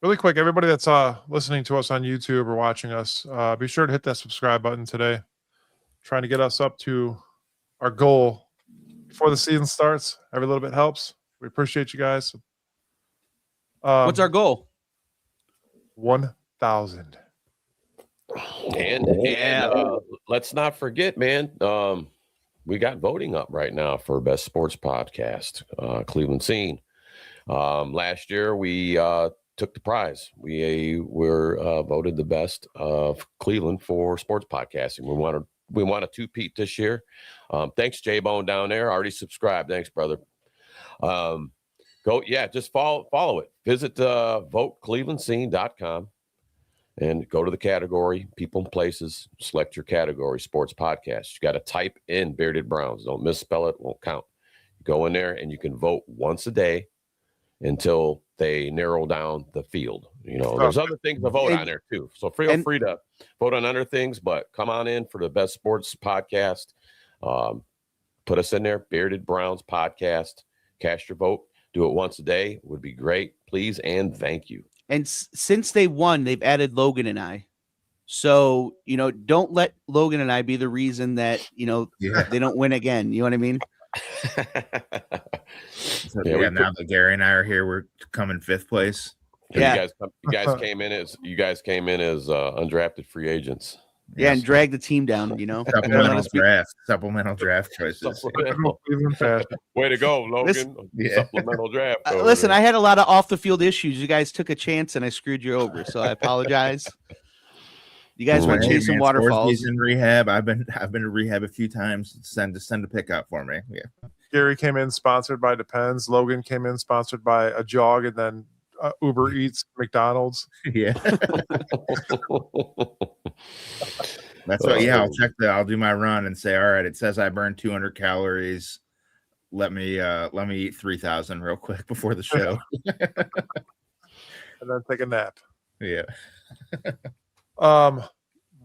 S1: Really quick, everybody that's listening to us on YouTube or watching us, be sure to hit that subscribe button today. Trying to get us up to our goal before the season starts. Every little bit helps. We appreciate you guys.
S4: What's our goal?
S1: 1,000.
S3: And let's not forget, man. We got voting up right now for best sports podcast, Cleveland Scene. Last year we took the prize. We were voted the best of Cleveland for sports podcasting. We want a two-peat this year. Thanks, J-Bone down there. Already subscribed. Thanks, brother. Just follow it. Visit voteclevelandscene.com and go to the category, people and places, select your category, sports podcast. You got to type in Bearded Browns. Don't misspell it, won't count. Go in there and you can vote once a day until they narrow down the field. There's other things to vote on there too. So feel free to vote on other things, but come on in for the best sports podcast. Put us in there, Bearded Browns podcast. Cast your vote. Do it once a day. Would be great. Please and thank you.
S4: And since they won, they've added Logan and I. So, don't let Logan and I be the reason that, they don't win again. You know what I mean?
S2: Now that Gary and I are here, we're coming fifth place.
S3: Yeah. You guys came in as undrafted free agents.
S4: Yeah, and drag the team down,
S2: Supplemental draft choices.
S3: Way to go, Logan. Supplemental draft.
S4: Listen, I had a lot of off the field issues. You guys took a chance and I screwed you over, so I apologize. You guys were chasing waterfalls.
S2: He's in rehab. I've been to rehab a few times. Send a pickup for me. Yeah.
S1: Gary came in sponsored by Depends. Logan came in sponsored by a jog, and then Uber Eats, McDonald's.
S2: Yeah. That's what. Yeah, I'll do my run and say, all right, it says I burned 200 calories. Let me eat 3,000 real quick before the show.
S1: And then take a nap.
S2: Yeah.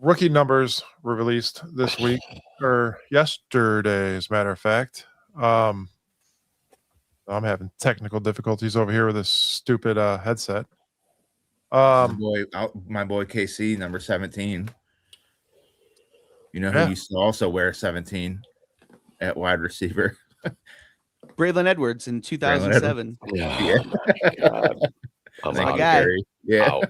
S1: Rookie numbers were released this week or yesterday, as a matter of fact. I'm having technical difficulties over here with this stupid headset.
S2: My boy KC, number 17. You know who used to also wear 17 at wide receiver?
S4: Braylon Edwards in 2007.
S3: Yeah. God. I'm
S4: my
S3: out
S4: guy.
S2: Yeah.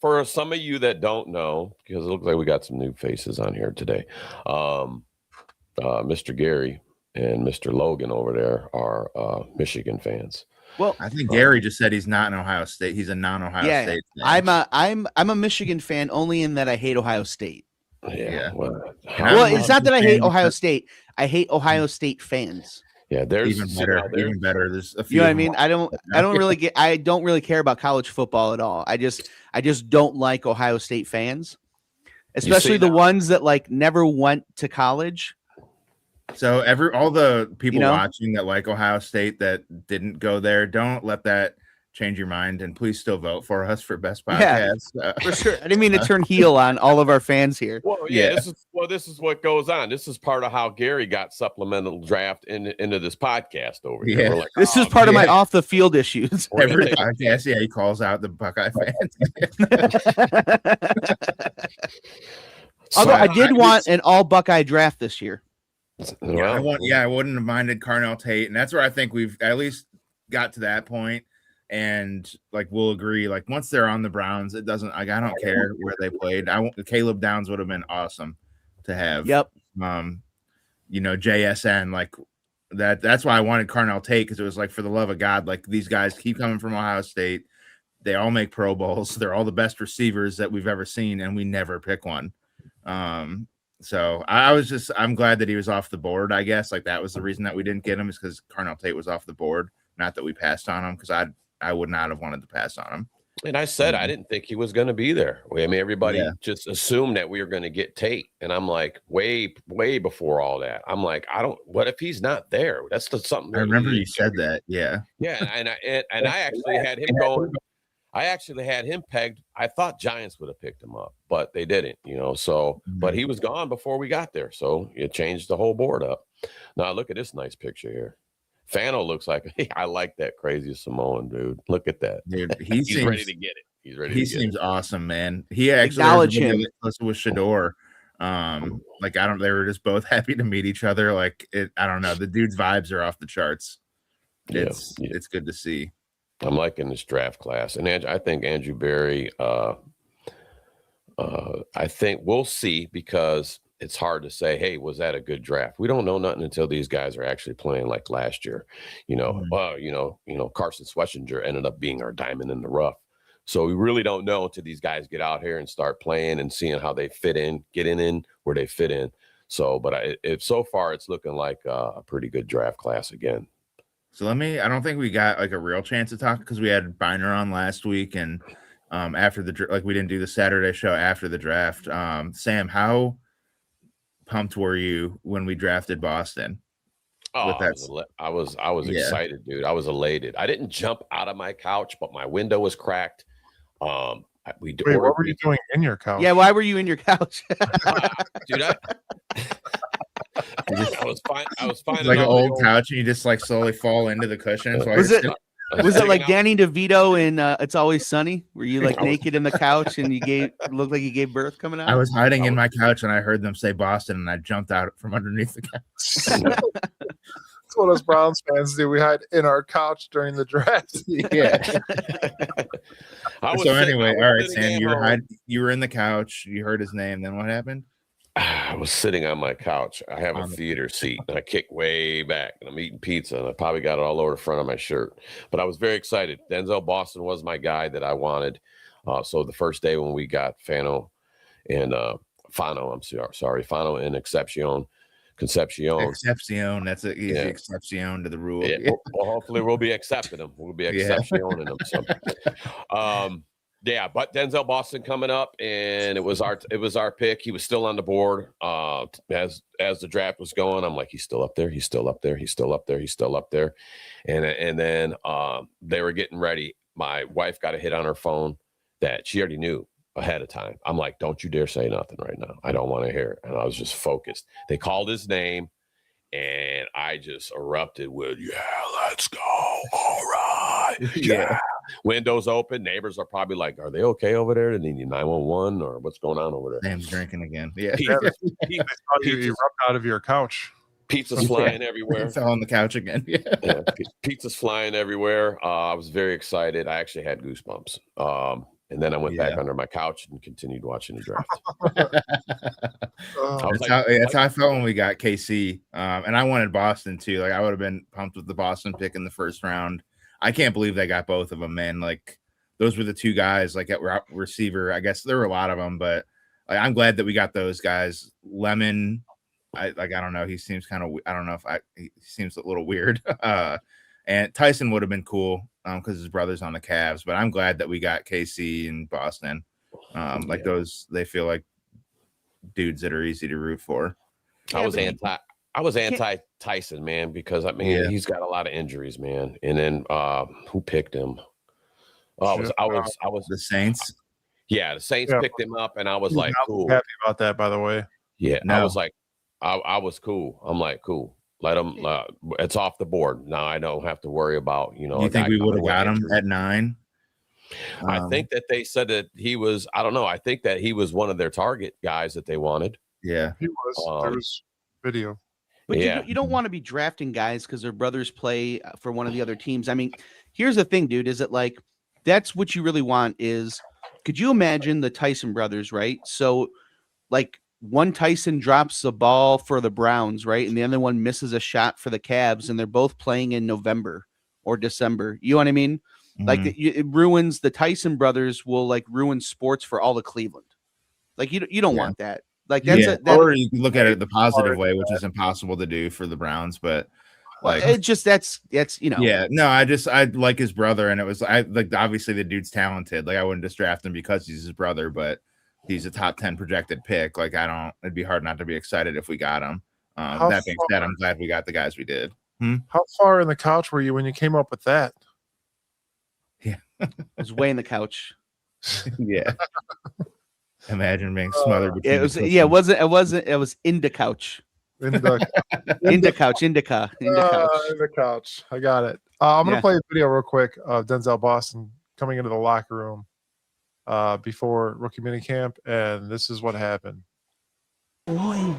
S3: For some of you that don't know, because it looks like we got some new faces on here today. Mr. Gary and Mr. Logan over there are Michigan fans.
S4: Well,
S2: I think Gary just said he's not in Ohio State. He's a non-Ohio State fan.
S4: I'm a Michigan fan only in that I hate Ohio State.
S3: Yeah. Well,
S4: it's not that I hate Ohio State. I hate Ohio State fans.
S3: Yeah, there's
S2: even better. There's a few.
S4: You know what I mean? I don't really care about college football at all. I just don't like Ohio State fans, especially the ones that like never went to college.
S2: So all the people watching that like Ohio State that didn't go there, don't let that change your mind, and please still vote for us for best podcast.
S4: For sure. I didn't mean to turn heel on all of our fans here.
S3: Well, this is what goes on. This is part of how Gary got supplemental draft into this podcast over here.
S2: Yeah.
S3: Like,
S4: this is part of my off the field issues.
S2: Every podcast, he calls out the Buckeye fans.
S4: Although I did want an all Buckeye draft this year.
S2: I wouldn't have minded Carnell Tate, and that's where I think we've at least got to that point. And like we'll agree, like once they're on the Browns, it doesn't. Like I don't care where they played. Caleb Downs would have been awesome to have.
S4: Yep.
S2: JSN like that. That's why I wanted Carnell Tate, because it was like, for the love of God, like these guys keep coming from Ohio State. They all make Pro Bowls. They're all the best receivers that we've ever seen, and we never pick one. So I'm glad that he was off the board. I guess like that was the reason that we didn't get him, is because Carnell Tate was off the board. Not that we passed on him, because I would not have wanted to pass on him.
S3: And I said I didn't think he was going to be there. I mean, everybody just assumed that we were going to get Tate, and I'm like, way before all that. I'm like, what if he's not there? That's something.
S2: I remember you said that. Yeah.
S3: And I actually had him going. I actually had him pegged. I thought Giants would have picked him up, but they didn't. So but he was gone before we got there, so it changed the whole board up. Now look at this nice picture here. Fano looks like I like that crazy Samoan dude. Look at that,
S2: dude.
S3: He's ready to get it.
S2: He seems awesome, man. He actually with Shador. They were just both happy to meet each other. I don't know. The dude's vibes are off the charts. It's good to see.
S3: I'm liking this draft class, and I think Andrew Berry. I think we'll see, because it's hard to say, hey, was that a good draft? We don't know nothing until these guys are actually playing like last year. Carson Schwetzinger ended up being our diamond in the rough. So we really don't know until these guys get out here and start playing and seeing how they fit in, getting in where they fit in. So, but so far it's looking like a pretty good draft class again.
S2: So I don't think we got like a real chance to talk, because we had Biner on last week, and after we didn't do the Saturday show after the draft. Sam, how pumped were you when we drafted Boston?
S3: Oh, I was excited, dude. I was elated. I didn't jump out of my couch, but my window was cracked.
S1: Wait, what were you doing in your couch?
S4: Yeah, why were you in your couch?
S3: Dude, I was fine.
S2: Like an old couch, and you just like slowly fall into the cushions.
S4: Was it like Danny DeVito in It's Always Sunny? Were you like naked in the couch and looked like you gave birth coming out?
S2: I was hiding in my couch, and I heard them say Boston, and I jumped out from underneath the couch.
S1: That's what us Browns fans do. We hide in our couch during the draft.
S2: Yeah. So anyway, all right, Sam, you were in the couch. You heard his name. Then what happened?
S3: I was sitting on my couch. I have a theater seat, and I kick way back, and I'm eating pizza, and I probably got it all over the front of my shirt. But I was very excited. Denzel Boston was my guy that I wanted. So the first day when we got Fano and Fano and Concepcion. That's an easy exception to the rule. Yeah. Well, hopefully we'll be accepting them. We'll be exceptioning them. So. But Denzel Boston coming up, and it was our pick. He was still on the board as the draft was going. I'm like, he's still up there. He's still up there. He's still up there. He's still up there. And then they were getting ready. My wife got a hit on her phone that she already knew ahead of time. I'm like, don't you dare say nothing right now. I don't want to hear it. And I was just focused. They called his name, and I just erupted with, yeah, let's go. All right. Yeah. windows open. Neighbors are probably like, "Are they okay over there? Do they need 911 or what's going on over there?"
S2: Sam's drinking again. Yeah,
S1: You rubbed out of your couch.
S3: Pizza's flying everywhere.
S2: Fell on the couch again.
S3: Yeah, pizza's flying everywhere. I was very excited. I actually had goosebumps. And then I went back under my couch and continued watching the draft.
S2: That's how I felt when we got KC. And I wanted Boston too. Like I would have been pumped with the Boston pick in the first round. I can't believe they got both of them, man. Like those were the two guys like at receiver. I guess there were a lot of them, but like, I'm glad that we got those guys. Lemon, I don't know. He seems kind of, I don't know if he seems a little weird. And Tyson would have been cool because his brother's on the Cavs, but I'm glad that we got KC and Boston. Those, they feel like dudes that are easy to root for.
S3: I was anti Tyson, man, because I mean he's got a lot of injuries, man. And then who picked him? I was
S2: the Saints.
S3: Yeah, the Saints picked him up, and I was like, cool.
S1: Happy about that, by the way.
S3: Yeah, no. I was like, I was cool. I'm like, cool. Let him. It's off the board now. I don't have to worry about
S2: You think we would have got him at 9?
S3: I think that they said that he was. I don't know. I think that he was one of their target guys that they wanted.
S2: Yeah,
S1: he was. There was video.
S4: But you don't want to be drafting guys because their brothers play for one of the other teams. I mean, here's the thing, dude. Is it like that's what you really want? Is could you imagine the Tyson brothers, right? So, like. One Tyson drops the ball for the Browns, right? And the other one misses a shot for the Cavs, and they're both playing in November or December. You know what I mean? Mm-hmm. Like it ruins the Tyson brothers will like ruin sports for all of Cleveland. Like you don't want that. Like that's
S2: or you can look at it the positive way, which is impossible to do for the Browns, but like
S4: it just that's
S2: Yeah, no, I like his brother, and it was obviously the dude's talented. Like I wouldn't just draft him because he's his brother, but he's a top 10 projected pick. Like it'd be hard not to be excited if we got him. That being said, I'm glad we got the guys we did.
S1: How far in the couch were you when you came up with that?
S2: Yeah,
S4: it was way in the couch.
S2: Yeah. Imagine being smothered.
S4: It was it was in the couch. In the couch. In the
S1: couch. I got it. I'm gonna play a video real quick of Denzel Boston coming into the locker room before rookie minicamp, and this is what happened.
S5: Boy.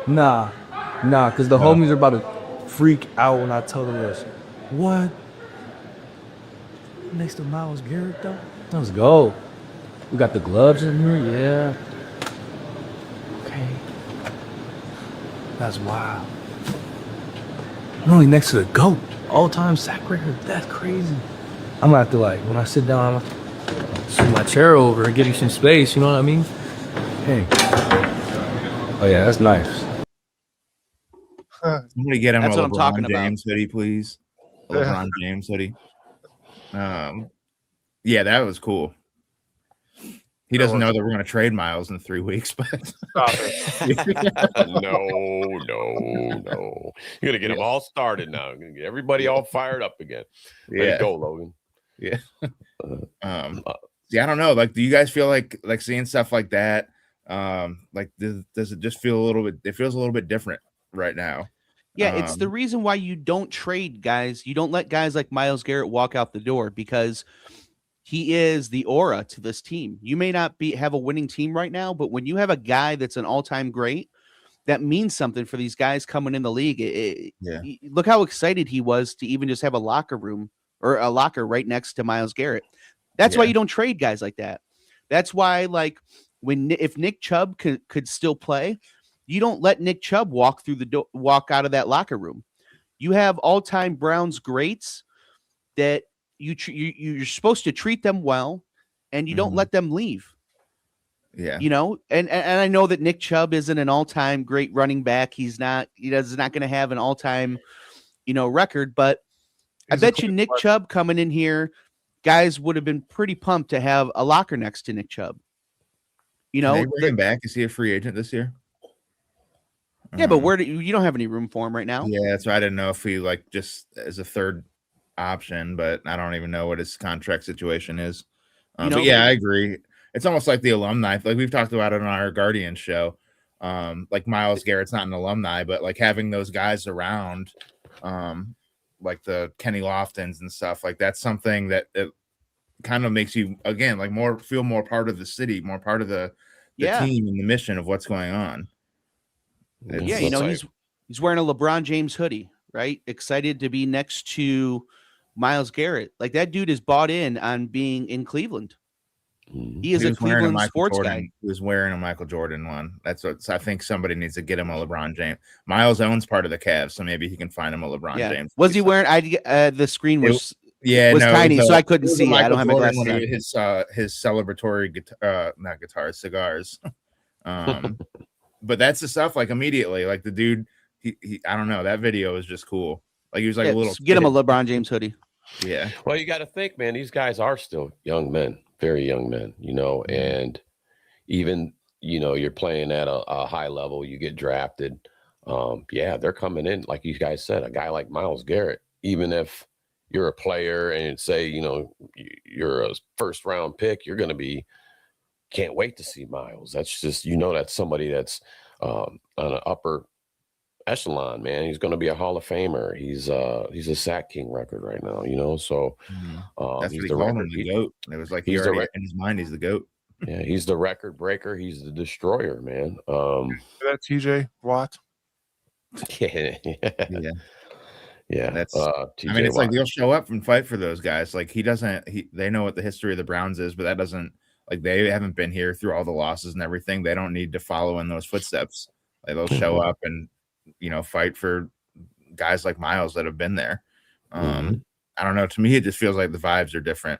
S5: Nah, because the homies are about to freak out when I tell them this. What? Next to Myles Garrett, though? Let's go. We got the gloves in here, yeah. Okay. That's wild. I'm only next to the GOAT, all-time sack record. That's crazy. I'm gonna have to when I sit down, I'm gonna swing my chair over and give you some space, you know what I mean? Hey. Oh yeah, that's nice.
S2: Somebody get him
S4: that's
S2: a
S4: what
S2: LeBron
S4: I'm talking
S2: James
S4: about.
S2: Hoodie, please. LeBron James hoodie. Yeah, that was cool. He doesn't know that we're gonna trade Miles in 3 weeks, but
S1: Stop it.
S3: No. You're gonna get them all started now. You're gonna get everybody all fired up again. Let it go, Logan.
S2: Yeah. I don't know. Like, do you guys feel like seeing stuff like that? Does it just feel a little bit? It feels a little bit different right now.
S4: Yeah, it's the reason why you don't trade guys. You don't let guys like Myles Garrett walk out the door because he is the aura to this team. You may not have a winning team right now, but when you have a guy that's an all-time great, that means something for these guys coming in the league. Look how excited he was to even just have a locker room or a locker right next to Myles Garrett. That's why you don't trade guys like that. That's why, if Nick Chubb could still play, you don't let Nick Chubb walk out of that locker room. You have all-time Browns greats that you're supposed to treat them well, and you don't let them leave.
S2: Yeah,
S4: and I know that Nick Chubb isn't an all-time great running back. He's not going to have an all-time, record. But I bet you Nick Chubb coming in here, guys would have been pretty pumped to have a locker next to Nick Chubb.
S2: Can they bring him back? Is he a free agent this year?
S4: Yeah, but you don't have any room for him right now.
S2: Yeah, that's why I didn't know if he just as a third option, but I don't even know what his contract situation is. But yeah, I agree. It's almost like the alumni, like we've talked about it on our Guardian show. Like Myles Garrett's not an alumni, but having those guys around, like the Kenny Loftons and stuff. Like that's something that it kind of makes you again like feel more part of the city, more part of the team and the mission of what's going on.
S4: Yeah, you know, he's wearing a LeBron James hoodie, right? Excited to be next to Myles Garrett. Like that dude is bought in on being in Cleveland. He is a Cleveland sports guy.
S2: He was wearing a Michael Jordan one. That's what I think somebody needs to get him a LeBron James. Myles owns part of the Cavs, so maybe he can find him a LeBron James.
S4: Was he wearing? The screen was tiny, so I couldn't see. I don't have my glasses on.
S2: His celebratory cigars. But that's the stuff. Like immediately, like the dude, he I don't know. That video is just cool. Like he was like a little.
S4: Get him a LeBron James hoodie.
S2: Yeah.
S3: Well, you got to think, man. These guys are still young men. Very young men, you know, and even, you know, you're playing at a high level, you get drafted. They're coming in, like you guys said, a guy like Myles Garrett, even if you're a player and say, you know, you're a first round pick, you're going to can't wait to see Myles. That's just, you know, that's somebody that's on an upper echelon, man. He's going to be a Hall of Famer. He's a sack king record right now, you know. So
S2: that's he's the record. The GOAT. It was like he's in his mind. He's the GOAT.
S3: Yeah, he's the record breaker. He's the destroyer, man.
S1: That TJ Watt.
S3: Yeah.
S2: That's. I mean, it's Watt. Like they'll show up and fight for those guys. Like they know what the history of the Browns is, but that doesn't like they haven't been here through all the losses and everything. They don't need to follow in those footsteps. Like they'll show up and, you know, fight for guys like Myles that have been there. I don't know. To me, it just feels like the vibes are different.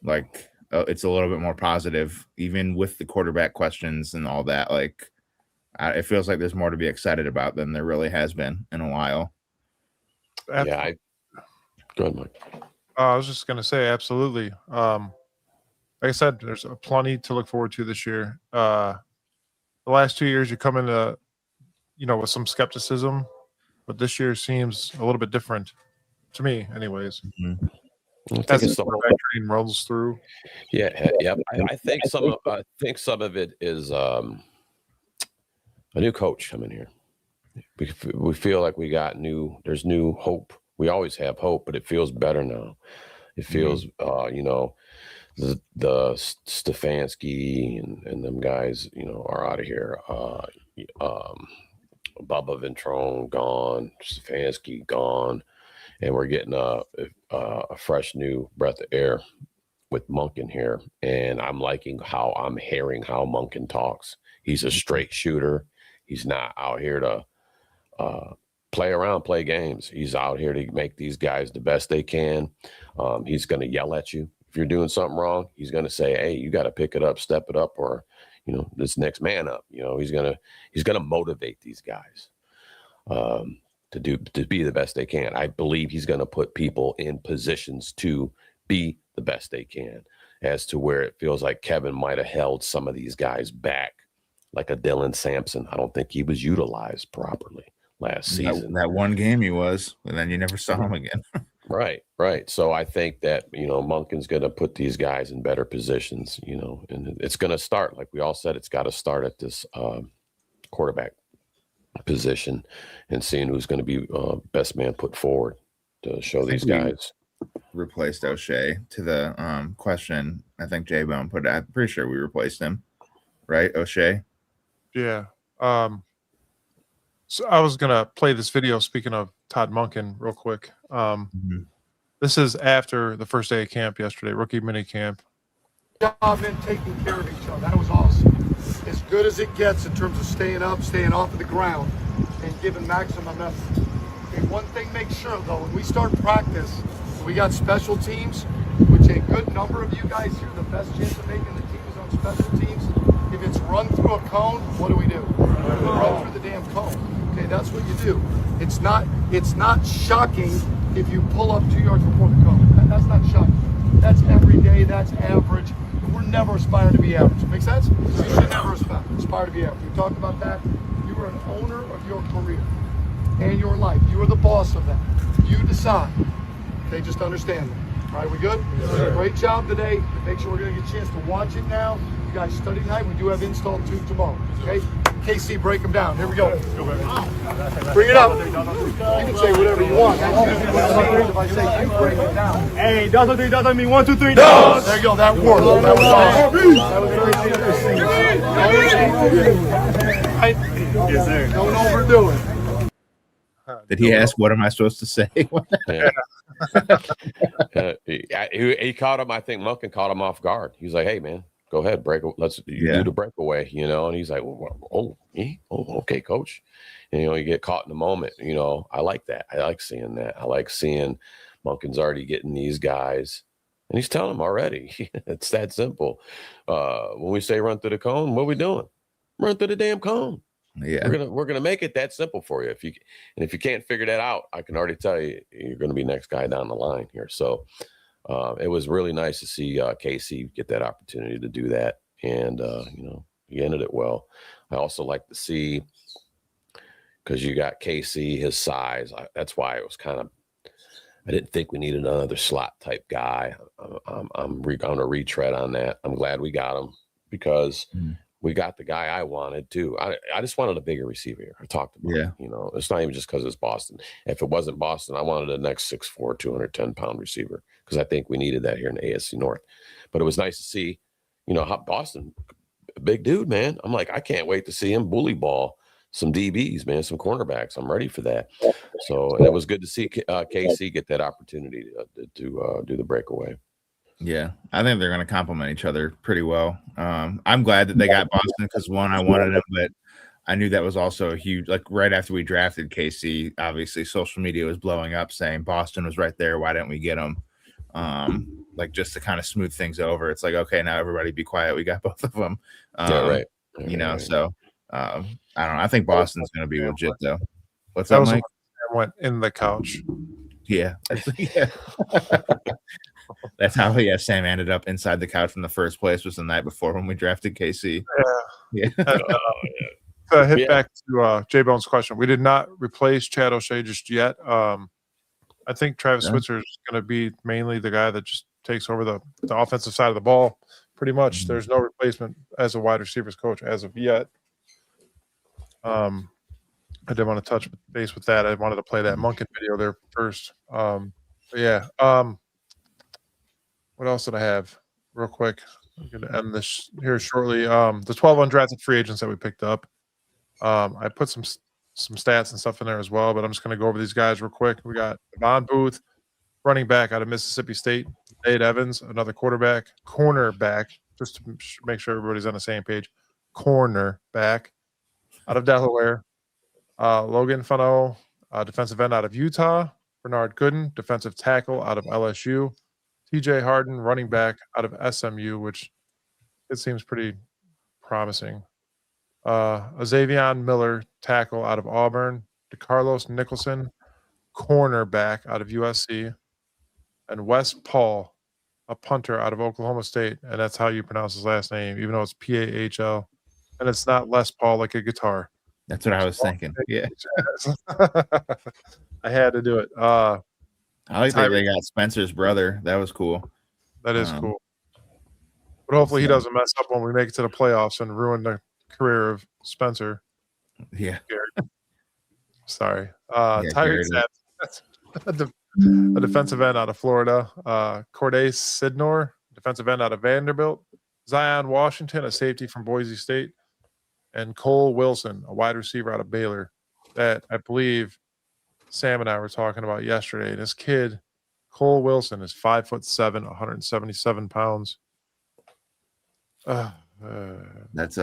S2: Like it's a little bit more positive, even with the quarterback questions and all that. Like it feels like there's more to be excited about than there really has been in a while.
S3: Go ahead, Mike.
S1: I was just going to say, absolutely. Like I said, there's plenty to look forward to this year. The last 2 years, you come into you know, with some skepticism, but this year seems a little bit different to me, anyways. As the quarterback train rolls through.
S3: Yeah. I think some of it is a new coach coming here. We feel like there's new hope. We always have hope, but it feels better now. It feels, you know, the Stefanski and them guys, you know, are out of here. Bubba Ventrone gone, Stefanski gone, and we're getting a fresh new breath of air with Monken here. And I'm liking how I'm hearing how Monken talks. He's a straight shooter. He's not out here to play around, play games. He's out here to make these guys the best they can. He's going to yell at you if you're doing something wrong. He's going to say, "Hey, you got to pick it up, step it up," or you know, this next man up. You know, he's gonna motivate these guys to be the best they can. I believe he's gonna put people in positions to be the best they can. As to where it feels like Kevin might have held some of these guys back, like a Dylan Sampson. I don't think he was utilized properly last season.
S2: That one game he was, and then you never saw him again.
S3: Right. So I think that, you know, Monken's going to put these guys in better positions, you know, and it's going to start, like we all said, it's got to start at this quarterback position and seeing who's going to be best man put forward to show these guys.
S2: Replaced O'Shea to the question. I think J-Bone put it. I'm pretty sure we replaced him, right? O'Shea.
S1: Yeah. So I was going to play this video, speaking of Todd Monken, real quick. This is after the first day of camp yesterday, rookie mini camp.
S6: Job in taking care of each other. That was awesome. As good as it gets in terms of staying up, staying off of the ground, and giving maximum effort. Okay, one thing, make sure though, when we start practice, we got special teams, which a good number of you guys here, the best chance of making the team is on special teams. If it's run through a cone, what do? Run through the damn cone. Okay, that's what you do. It's not shocking if you pull up 2 yards before the cone. That's not shocking. That's every day. That's average. We're never aspiring to be average. Make sense? You should never aspire to be average. We talked about that. You are an owner of your career and your life. You are the boss of that. You decide. They just understand that. All right, we good? Great job today. Make sure we're going to get a chance to watch it now. You guys study tonight. We do have install 2 tomorrow. Okay? KC, break them down. Here we go. Bring it up. You can say whatever you want. If I say you break it down.
S7: Hey, doesn't mean 1, 2, 3.
S6: Does. There you go. That worked. That was awesome. That was very interesting. Right?
S7: Yes, sir.
S6: Don't overdo it.
S2: Did he ask what am I supposed to say?
S3: He caught him. I think Munkin caught him off guard. He was like, "Hey, man, go ahead, let's do the breakaway," you know. And he's like, "Okay, coach." And, you get caught in the moment. I like that. I like seeing that. I like seeing Munkin's already getting these guys, and he's telling them already. It's that simple. When we say run through the cone, what are we doing? Run through the damn cone.
S2: Yeah,
S3: we're gonna make it that simple for you. If you can't figure that out, I can already tell you you're gonna be next guy down the line here. So it was really nice to see KC get that opportunity to do that, and he ended it well. I also like to see, because you got KC, his size. That's why it was kind of. I didn't think we needed another slot type guy. I'm gonna retread on that. I'm glad we got him because. We got the guy I wanted too. I just wanted a bigger receiver here. I talked about it. It's not even just because it's Boston. If it wasn't Boston, I wanted the next 6'4", 210-pound receiver because I think we needed that here in the AFC North. But it was nice to see, how Boston, a big dude, man. I'm like, I can't wait to see him bully ball some DBs, man, some cornerbacks. I'm ready for that. So and it was good to see KC get that opportunity to do the breakaway.
S2: Yeah, I think they're going to complement each other pretty well. I'm glad that they got Boston because, one, I wanted them, but I knew that was also a huge, like right after we drafted KC, obviously social media was blowing up saying Boston was right there. Why didn't we get them? Like just to kind of smooth things over. It's like, okay, now everybody be quiet. We got both of them.
S3: Right.
S2: So I don't know. I think Boston's going to be legit though. What's
S1: That
S2: up, Mike?
S1: went in the couch.
S2: Yeah. That's how Sam ended up inside the couch in the first place, was the night before when we drafted KC.
S1: Back to J Bone's question. We did not replace Chad O'Shea just yet. I think Travis Switzer is going to be mainly the guy that just takes over the offensive side of the ball. Pretty much, there's no replacement as a wide receivers coach as of yet. I did want to touch base with that. I wanted to play that Munkin video there first. What else did I have? Real quick, I'm going to end this here shortly. The 12 undrafted free agents that we picked up. I put some stats and stuff in there as well, but I'm just going to go over these guys real quick. We got Devon Booth, running back out of Mississippi State. Nate Evans, another cornerback, just to make sure everybody's on the same page. Cornerback out of Delaware. Logan Fano, defensive end out of Utah. Bernard Gooden, defensive tackle out of LSU. TJ Harden, running back out of SMU, which it seems pretty promising. Xavion Miller, tackle out of Auburn. DeCarlos Nicholson, cornerback out of USC. And Wes Paul, a punter out of Oklahoma State. And that's how you pronounce his last name, even though it's Pahl. And it's not Les Paul like a guitar.
S2: That's what I was thinking. Yeah.
S1: I had to do it.
S2: I like that they got Spencer's brother. That was cool.
S1: That is cool. But hopefully he doesn't mess up when we make it to the playoffs and ruin the career of Spencer.
S2: Yeah.
S1: Sorry. Tyreek Sats, a defensive end out of Florida. Corday Sidnor, defensive end out of Vanderbilt. Zion Washington, a safety from Boise State. And Cole Wilson, a wide receiver out of Baylor. That I believe Sam and I were talking about yesterday. This kid, Cole Wilson, is 5'7", 177 pounds.
S2: That's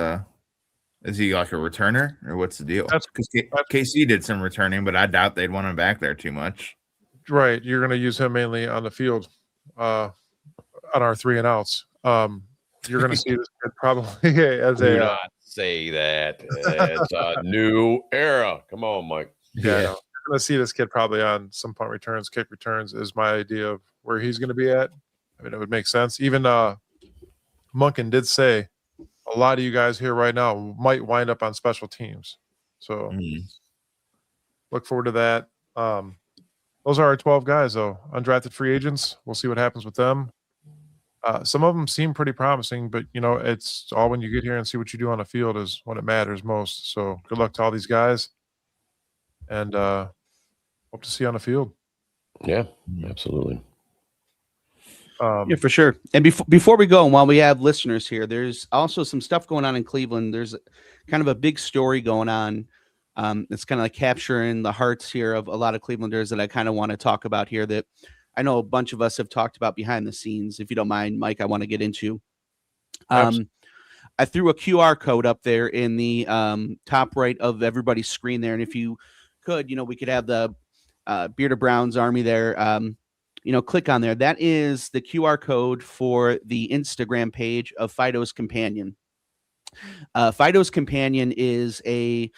S2: is he like a returner or what's the deal? Because KC did some returning, but I doubt they'd want him back there too much.
S1: Right, you're going to use him mainly on the field, on our 3 and outs. You're going to see this kid probably as
S3: Do not say that. It's a new era. Come on, Mike.
S1: Yeah. You're going to see this kid probably on some punt returns, kick returns is my idea of where he's going to be at. I mean, it would make sense. Even Munkin did say a lot of you guys here right now might wind up on special teams. So look forward to that. Those are our 12 guys, though. Undrafted free agents. We'll see what happens with them. Some of them seem pretty promising, but it's all when you get here and see what you do on the field is when it matters most. So good luck to all these guys, and hope to see you on the field.
S3: Yeah, absolutely.
S4: Yeah, for sure. And before we go, and while we have listeners here, there's also some stuff going on in Cleveland. There's kind of a big story going on. It's kind of like capturing the hearts here of a lot of Clevelanders that I kind of want to talk about here that I know a bunch of us have talked about behind the scenes. If you don't mind, Mike, I want to get into. I threw a QR code up there in the top right of everybody's screen there. And if you could, we could have the Bearded Browns Army there. Click on there. That is the QR code for the Instagram page of Fido's Companion. Fido's Companion is a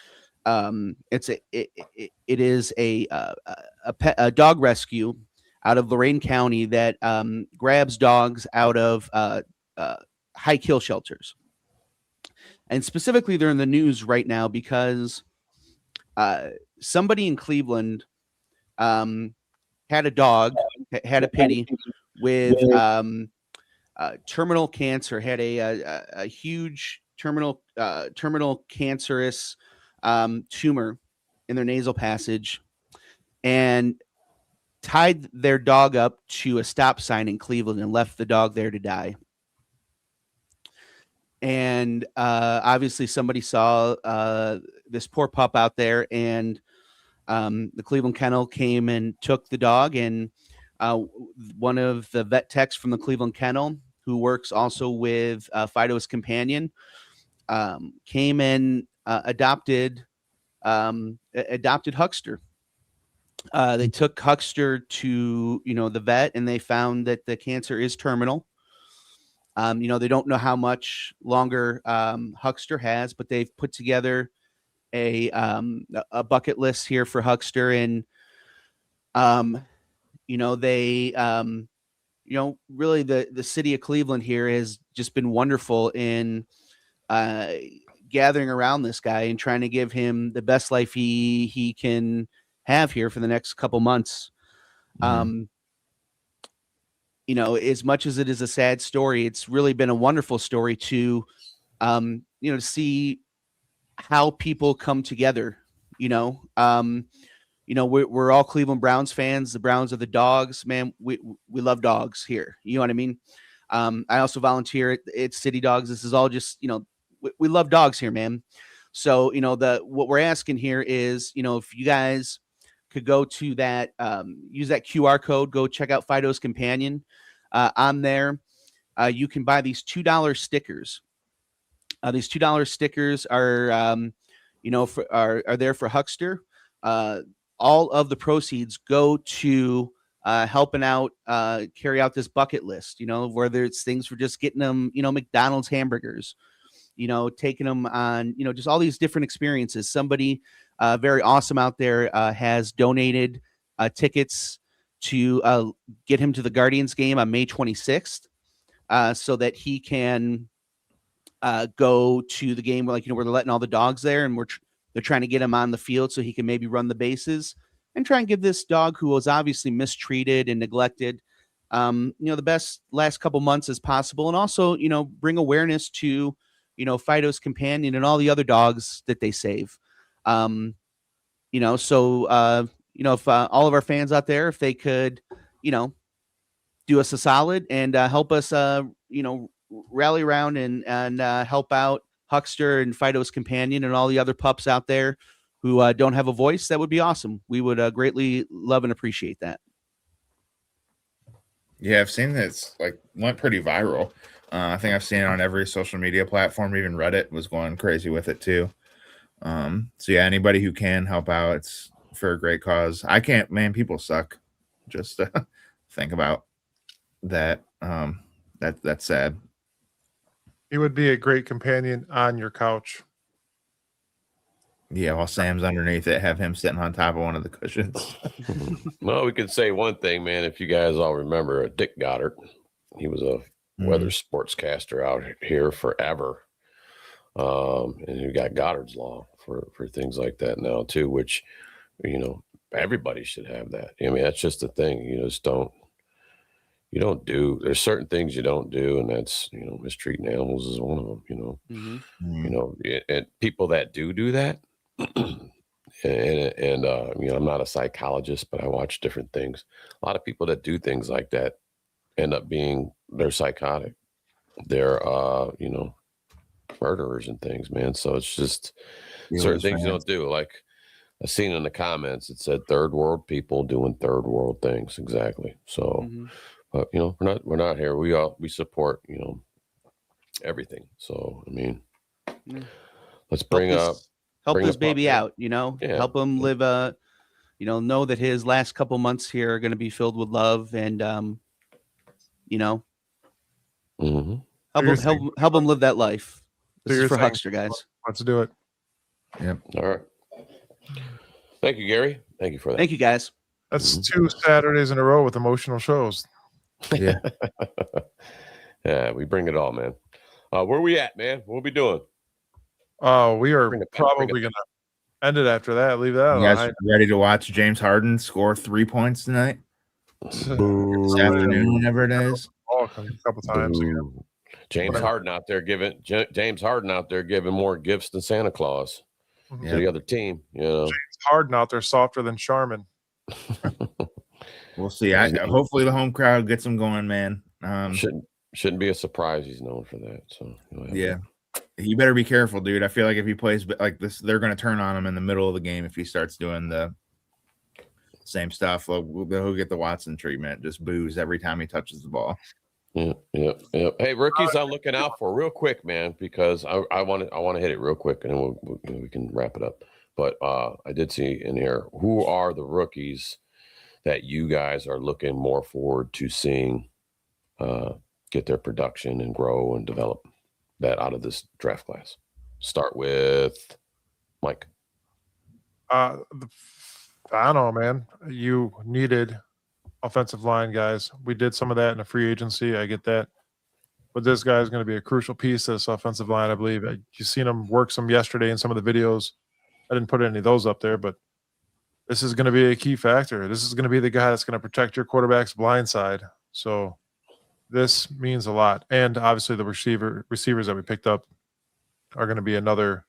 S4: dog rescue out of Lorain County that grabs dogs out of high kill shelters. And specifically, they're in the news right now because somebody in Cleveland had a dog, had a pitty with terminal cancer, had a huge terminal cancerous tumor in their nasal passage, and tied their dog up to a stop sign in Cleveland and left the dog there to die. And obviously somebody saw this poor pup out there, and the Cleveland Kennel came and took the dog, and one of the vet techs from the Cleveland Kennel, who works also with Fido's Companion, came and adopted Huxster. They took Huxster to the vet, and they found that the cancer is terminal. They don't know how much longer Huxster has, but they've put together a bucket list here for Huxster, and really the city of Cleveland here has just been wonderful in gathering around this guy and trying to give him the best life he can have here for the next couple months. As much as it is a sad story, it's really been a wonderful story to to see how people come together. We're all Cleveland Browns fans. The Browns are the dogs, man. We love dogs here. You know what I mean? I also volunteer at City Dogs. This is all just, we love dogs here, man. So, what we're asking here is, if you guys could go to that, use that QR code, go check out Fido's Companion. On there, you can buy these $2 stickers. These $2 stickers are, are there for Huxster. All of the proceeds go to helping out, carry out this bucket list, whether it's things for just getting them, McDonald's hamburgers, taking them on, just all these different experiences. Somebody very awesome out there has donated tickets to get him to the Guardians game on May 26th so that he can go to the game where, we're letting all the dogs there, and they're trying to get him on the field so he can maybe run the bases and try and give this dog, who was obviously mistreated and neglected, the best last couple months as possible. And also, bring awareness to, Fido's Companion and all the other dogs that they save. If all of our fans out there, if they could, do us a solid and help us, rally around and help out Huxster and Fido's Companion and all the other pups out there who don't have a voice, that would be awesome. We would greatly love and appreciate that.
S2: Yeah, I've seen this went pretty viral. I think I've seen it on every social media platform. Even Reddit was going crazy with it too. So yeah, anybody who can help out, it's for a great cause. I can't, man, people suck. Just think about that. That's sad.
S1: He would be a great companion on your couch.
S2: Yeah, while Sam's underneath it, have him sitting on top of one of the cushions.
S3: Well, we could say one thing, man. If you guys all remember Dick Goddard, he was a weather sportscaster out here forever. And you got Goddard's Law for things like that now too, which, everybody should have that. I mean, that's just the thing. You just don't, you don't do. There's certain things you don't do, and that's mistreating animals is one of them. And people that do that, and I'm not a psychologist, but I watch different things. A lot of people that do things like that end up they're psychotic. They're murderers and things, man. So it's just certain things you don't do. Like I seen in the comments, it said third world people doing third world things. Exactly. So, but we're not here. We support everything. So I mean, let's
S4: help this baby out. Help him live know that his last couple months here are going to be filled with love and help him live that life. This is for Huxster, guys.
S1: Let's do it.
S2: Yep.
S3: All right. Thank you, Gary. Thank you for that.
S4: Thank you, guys.
S1: That's 2 Saturdays in a row with emotional shows.
S2: Yeah.
S3: Yeah, we bring it all, man. Where we at, man? What we doing?
S1: Oh, we are probably going to end it after that. Leave that.
S2: You guys ready to watch James Harden score 3 points tonight? This afternoon, whenever it is.
S1: A couple times.
S3: James Harden out there giving more gifts than Santa Claus to the other team.
S1: James Harden out there softer than Charmin.
S2: We'll see. Hopefully the home crowd gets him going, man.
S3: Shouldn't be a surprise. He's known for that. So
S2: yeah, you better be careful, dude. I feel like if he plays like this, they're going to turn on him in the middle of the game if he starts doing the same stuff. He'll get the Watson treatment. Just booze every time he touches the ball.
S3: Yeah. Hey, rookies, I'm looking out for real quick, man, because I want to hit it real quick, and then we can wrap it up. But I did see in here, who are the rookies that you guys are looking more forward to seeing get their production and grow and develop that out of this draft class? Start with Mike.
S1: I don't know, man. You needed offensive line guys. We did some of that in the free agency. I get that. But this guy is going to be a crucial piece of this offensive line, I believe. You've seen him work some yesterday in some of the videos. I didn't put any of those up there, but this is going to be a key factor. This is going to be the guy that's going to protect your quarterback's blind side. So this means a lot. And obviously the receivers that we picked up are going to be another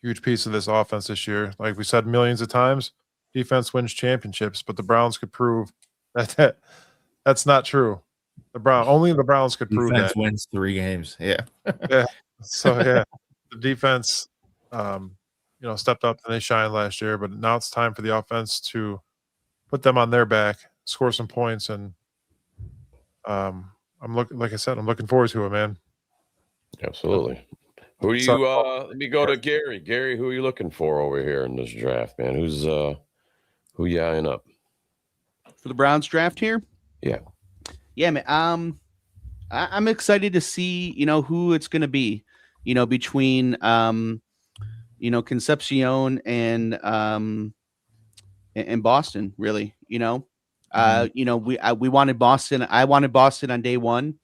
S1: huge piece of this offense this year. Like we said millions of times, defense wins championships, but the Browns could prove that's not true. Only the Browns could prove
S2: defense
S1: that.
S2: Wins 3 games. Yeah.
S1: Yeah. So the defense stepped up and they shined last year, but now it's time for the offense to put them on their back, score some points, and I'm looking forward to it, man.
S3: Absolutely. Who do you let me go to Gary. Gary, who are you looking for over here in this draft, man? Who you eyeing up?
S4: For the Browns draft here?
S3: Yeah,
S4: man. I'm excited to see, who it's going to be, between, Concepcion and Boston, really, we wanted Boston. I wanted Boston on day 1.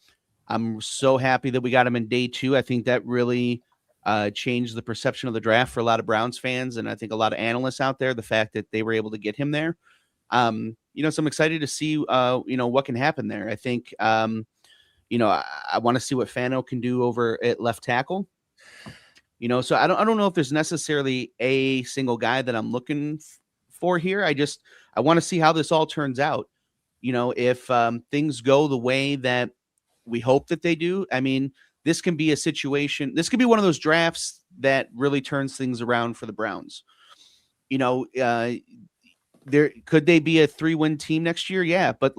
S4: I'm so happy that we got him in day 2. I think that really changed the perception of the draft for a lot of Browns fans. And I think a lot of analysts out there, the fact that they were able to get him there. So I'm excited to see, what can happen there. I think, I want to see what Fano can do over at left tackle. So I don't know if there's necessarily a single guy that I'm looking for here. I want to see how this all turns out. If things go the way that we hope that they do, I mean, this can be a situation. This could be one of those drafts that really turns things around for the Browns. Could they be a 3-win team next year? Yeah. But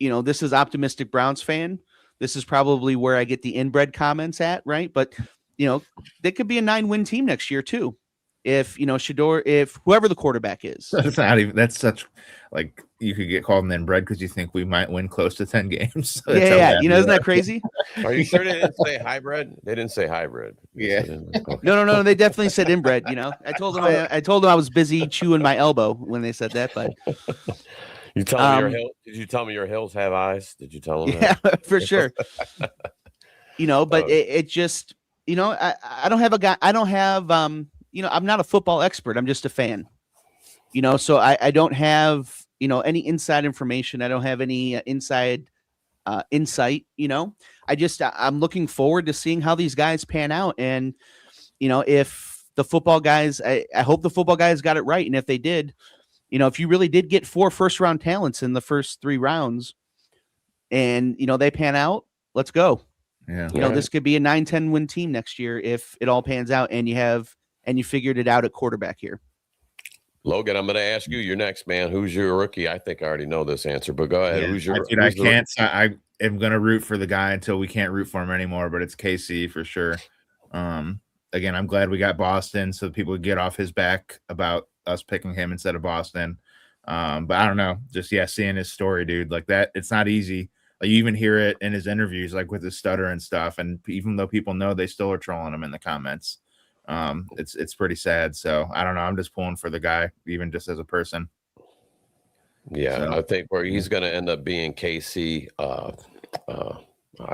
S4: this is optimistic Browns fan. This is probably where I get the inbred comments at. Right. But, they could be a 9-win team next year too. If, if whoever the quarterback is.
S2: That's such you could get called an inbred because you think we might win close to 10 games. So
S4: yeah. Isn't that crazy?
S3: Are you sure they didn't say hybrid? They didn't say hybrid.
S2: Yeah.
S4: No. They definitely said inbred. I told them I was busy chewing my elbow when they said that, but
S3: you tell me did you tell me your hills have eyes? Did you tell them that?
S4: Yeah, for sure. But it just, I don't have a guy. I don't have, I'm not a football expert. I'm just a fan, so I don't have, any inside information. I don't have any inside insight. I'm looking forward to seeing how these guys pan out. And, if the football guys, I hope the football guys got it right. And if they did, if you really did get 4 first-round talents in the first 3 rounds and, they pan out, let's go.
S2: Yeah.
S4: This could be a 9-10 win team next year if it all pans out and you figured it out at quarterback here.
S3: Logan, I'm going to ask you, you're next, man. Who's your rookie? I think I already know this answer, but go ahead.
S2: Yeah, I am going to root for the guy until we can't root for him anymore, but it's KC for sure. Again, I'm glad we got Boston so people would get off his back about us picking him instead of Boston. But I don't know, just, seeing his story, dude, like that, it's not easy. Like, you even hear it in his interviews, like with his stutter and stuff. And even though people know, they still are trolling him in the comments. It's pretty sad. So I don't know. I'm just pulling for the guy, even just as a person.
S3: Yeah, so, I think where he's going to end up being KC. I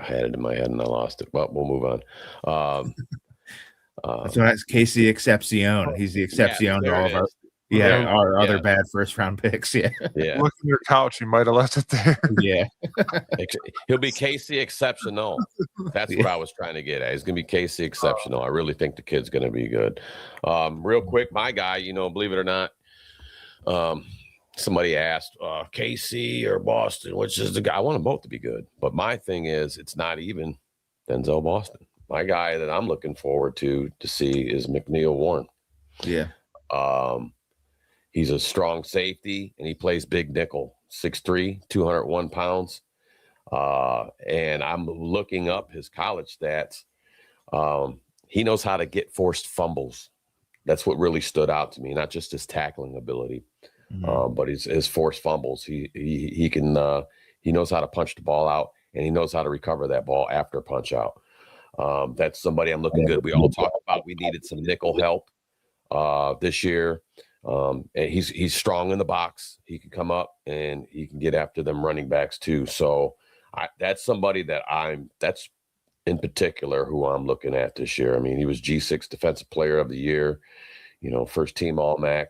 S3: had it in my head and I lost it. Well, we'll move on.
S2: That's why it's KC Excepcion. He's the Excepcion to all of our other bad first round picks. Yeah.
S1: Look in your couch. You might have left it there.
S2: Yeah.
S3: He'll be KC Exceptional. That's what I was trying to get at. He's going to be KC Exceptional. I really think the kid's going to be good. Real quick, my guy, believe it or not, somebody asked KC or Boston, which is the guy. I want them both to be good. But my thing is, it's not even Denzel Boston. My guy that I'm looking forward to see is McNeil Warren.
S2: Yeah.
S3: He's a strong safety, and he plays big nickel, 6'3", 201 pounds. And I'm looking up his college stats. He knows how to get forced fumbles. That's what really stood out to me, not just his tackling ability, but his forced fumbles. He can he knows how to punch the ball out, and he knows how to recover that ball after a punch out. That's somebody I'm looking good. We all talked about we needed some nickel help this year. And he's strong in the box. He can come up and he can get after them running backs too. So that's somebody that's in particular who I'm looking at this year. I mean, he was G6 Defensive Player of the Year, first team All-MAC.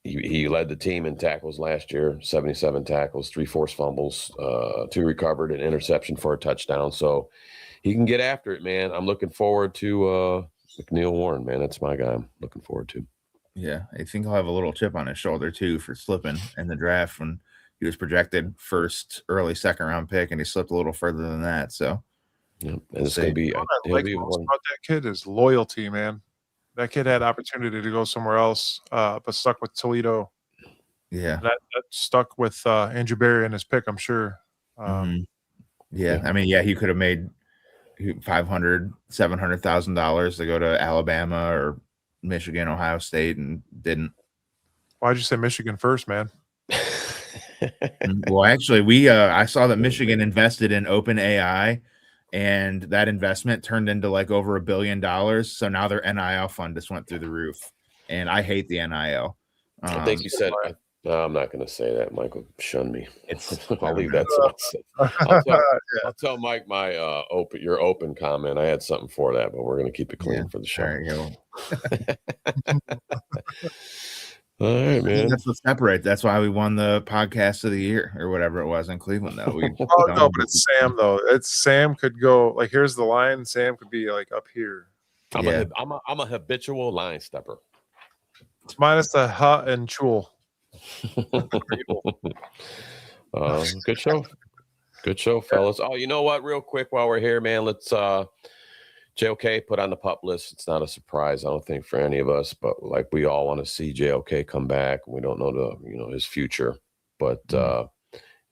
S3: He led the team in tackles last year, 77 tackles, 3 forced fumbles, 2 recovered, an interception for a touchdown. So he can get after it, man. I'm looking forward to McNeil Warren, man. That's my guy I'm looking forward to.
S2: Yeah, I think he'll have a little chip on his shoulder too for slipping in the draft when he was projected early second round pick, and he slipped a little further than that. So,
S3: yeah, and it's going to be.
S1: What I like most about that kid is loyalty, man. That kid had opportunity to go somewhere else, but stuck with Toledo.
S2: Yeah,
S1: that stuck with Andrew Berry in his pick, I'm sure.
S2: Yeah, I mean, he could have made $700,000 to go to Alabama or Michigan, Ohio State, and didn't.
S1: Why'd you say Michigan first, man?
S2: Well, actually, I saw that Michigan invested in OpenAI, and that investment turned into like over $1 billion. So now their NIL fund just went through the roof, and I hate the NIL.
S3: I think you said. No, I'm not going to say that. Michael, shun me. I'll leave that to myself. I'll tell Mike my your open comment. I had something for that, but we're going to keep it clean for the show.
S2: There you go.
S3: All right, man.
S2: That's what separates. That's why we won the podcast of the year or whatever it was in Cleveland, though.
S1: No, but it's Sam though. Sam could go like, here's the line. Sam could be like up here.
S3: I'm a habitual line stepper.
S1: It's minus the ha and chul.
S3: Good show, fellas. Oh, you know what? Real quick, while we're here, man, let's JOK put on the pup list. It's not a surprise, I don't think, for any of us, but like we all want to see JOK come back. We don't know his future, but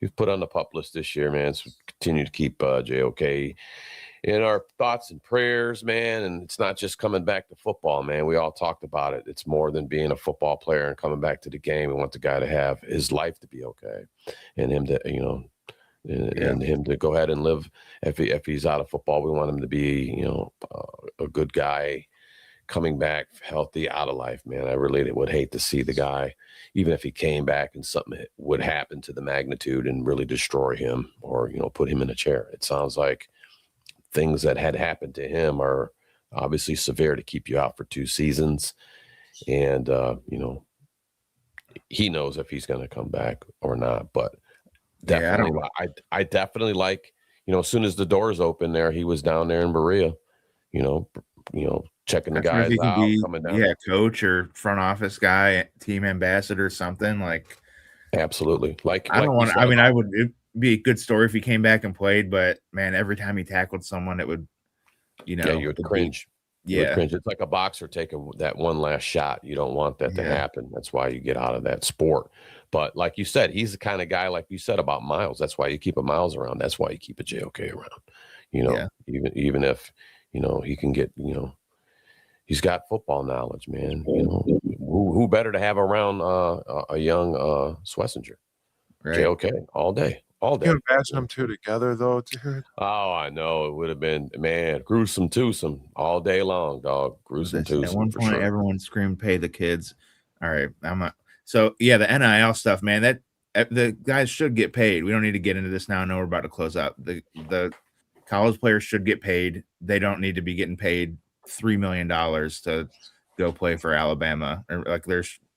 S3: you've put on the pup list this year, man. So continue to keep JOK in our thoughts and prayers, man. And it's not just coming back to football, man. We all talked about it. It's more than being a football player and coming back to the game. We want the guy to have his life to be okay, and him to, and him to go ahead and live. If he's out of football, we want him to be, a good guy coming back healthy out of life, man. I really would hate to see the guy, even if he came back and something would happen to the magnitude and really destroy him or, put him in a chair. It sounds like things that had happened to him are obviously severe to keep you out for 2 seasons. And, he knows if he's going to come back or not. But
S2: Yeah,
S3: definitely, I definitely like, as soon as the doors open there, he was down there in Berea, checking the
S2: I wonder if
S3: guys
S2: he can
S3: out,
S2: be,
S3: coming down.
S2: coach or front office guy, team ambassador, something like.
S3: Absolutely.
S2: I don't want. I mean, it'd be a good story if he came back and played, but man, every time he tackled someone, it would,
S3: you would cringe. You would cringe. It's like a boxer taking that one last shot. You don't want that to happen. That's why you get out of that sport. But like you said, he's the kind of guy, like you said about Miles. That's why you keep a Miles around. That's why you keep a JOK around. Even if he can get, he's got football knowledge, man. Who better to have around a young Schlesinger?
S2: Right.
S3: JOK all day.
S1: Can you imagine them two together, though, dude?
S3: Oh, I know. It would have been, man, gruesome twosome all day long, dog. Gruesome twosome.
S2: At one
S3: for
S2: point,
S3: sure.
S2: everyone screamed, "Pay the kids!" All right, So yeah, the NIL stuff, man. That the guys should get paid. We don't need to get into this now. I know we're about to close out. The college players should get paid. They don't need to be getting paid $3 million to go play for Alabama. Or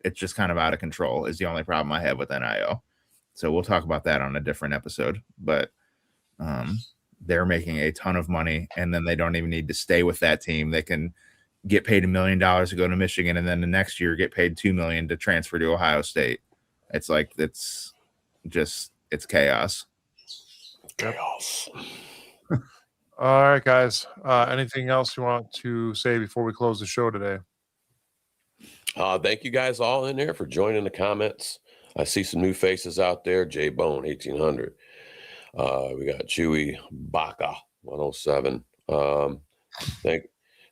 S2: it's just kind of out of control. Is the only problem I have with NIL. So we'll talk about that on a different episode. But they're making a ton of money, and then they don't even need to stay with that team. They can get paid $1 million to go to Michigan, and then the next year get paid $2 million to transfer to Ohio State. It's like it's chaos.
S3: Chaos.
S1: All right, guys. Anything else you want to say before we close the show today?
S3: Thank you guys all in there for joining the comments. I see some new faces out there. J Bone 1800. We got Chewy Baca 107. Thank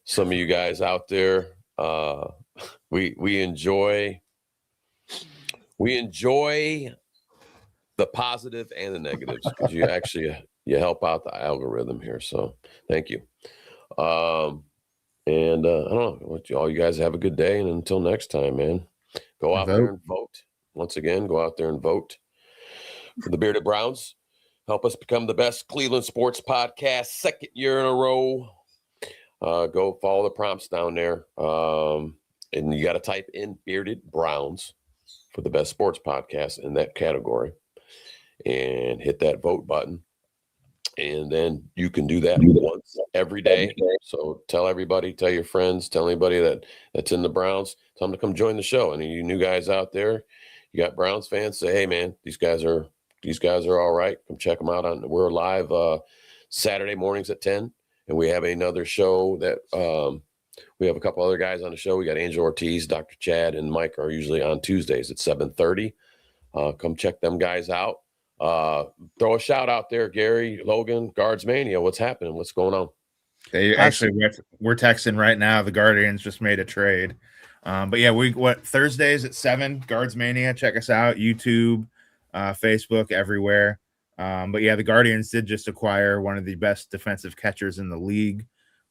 S3: some of you guys out there. We enjoy the positive and the negatives because you help out the algorithm here. So thank you. And I don't know, all you guys have a good day, and until next time, man, go out there and vote. Once again, go out there and vote for the Bearded Browns. Help us become the best Cleveland sports podcast, second year in a row. Go follow the prompts down there. And you got to type in Bearded Browns for the best sports podcast in that category and hit that vote button. And then you can do that once every day. So tell everybody, tell your friends, tell anybody that's in the Browns, tell them to come join the show. And you new guys out there, you got Browns fans, say, hey man, these guys are all right. Come check them out. We're live Saturday mornings at 10. And we have another show that we have a couple other guys on the show. We got Angel Ortiz, Dr. Chad, and Mike are usually on Tuesdays at 7:30. Come check them guys out. Throw a shout out there, Gary, Logan, Guards Mania. What's happening? What's going on?
S2: We're texting right now. The Guardians just made a trade. But yeah, Thursdays at 7, Guards Mania. Check us out. YouTube, Facebook, everywhere. But yeah, the Guardians did just acquire one of the best defensive catchers in the league.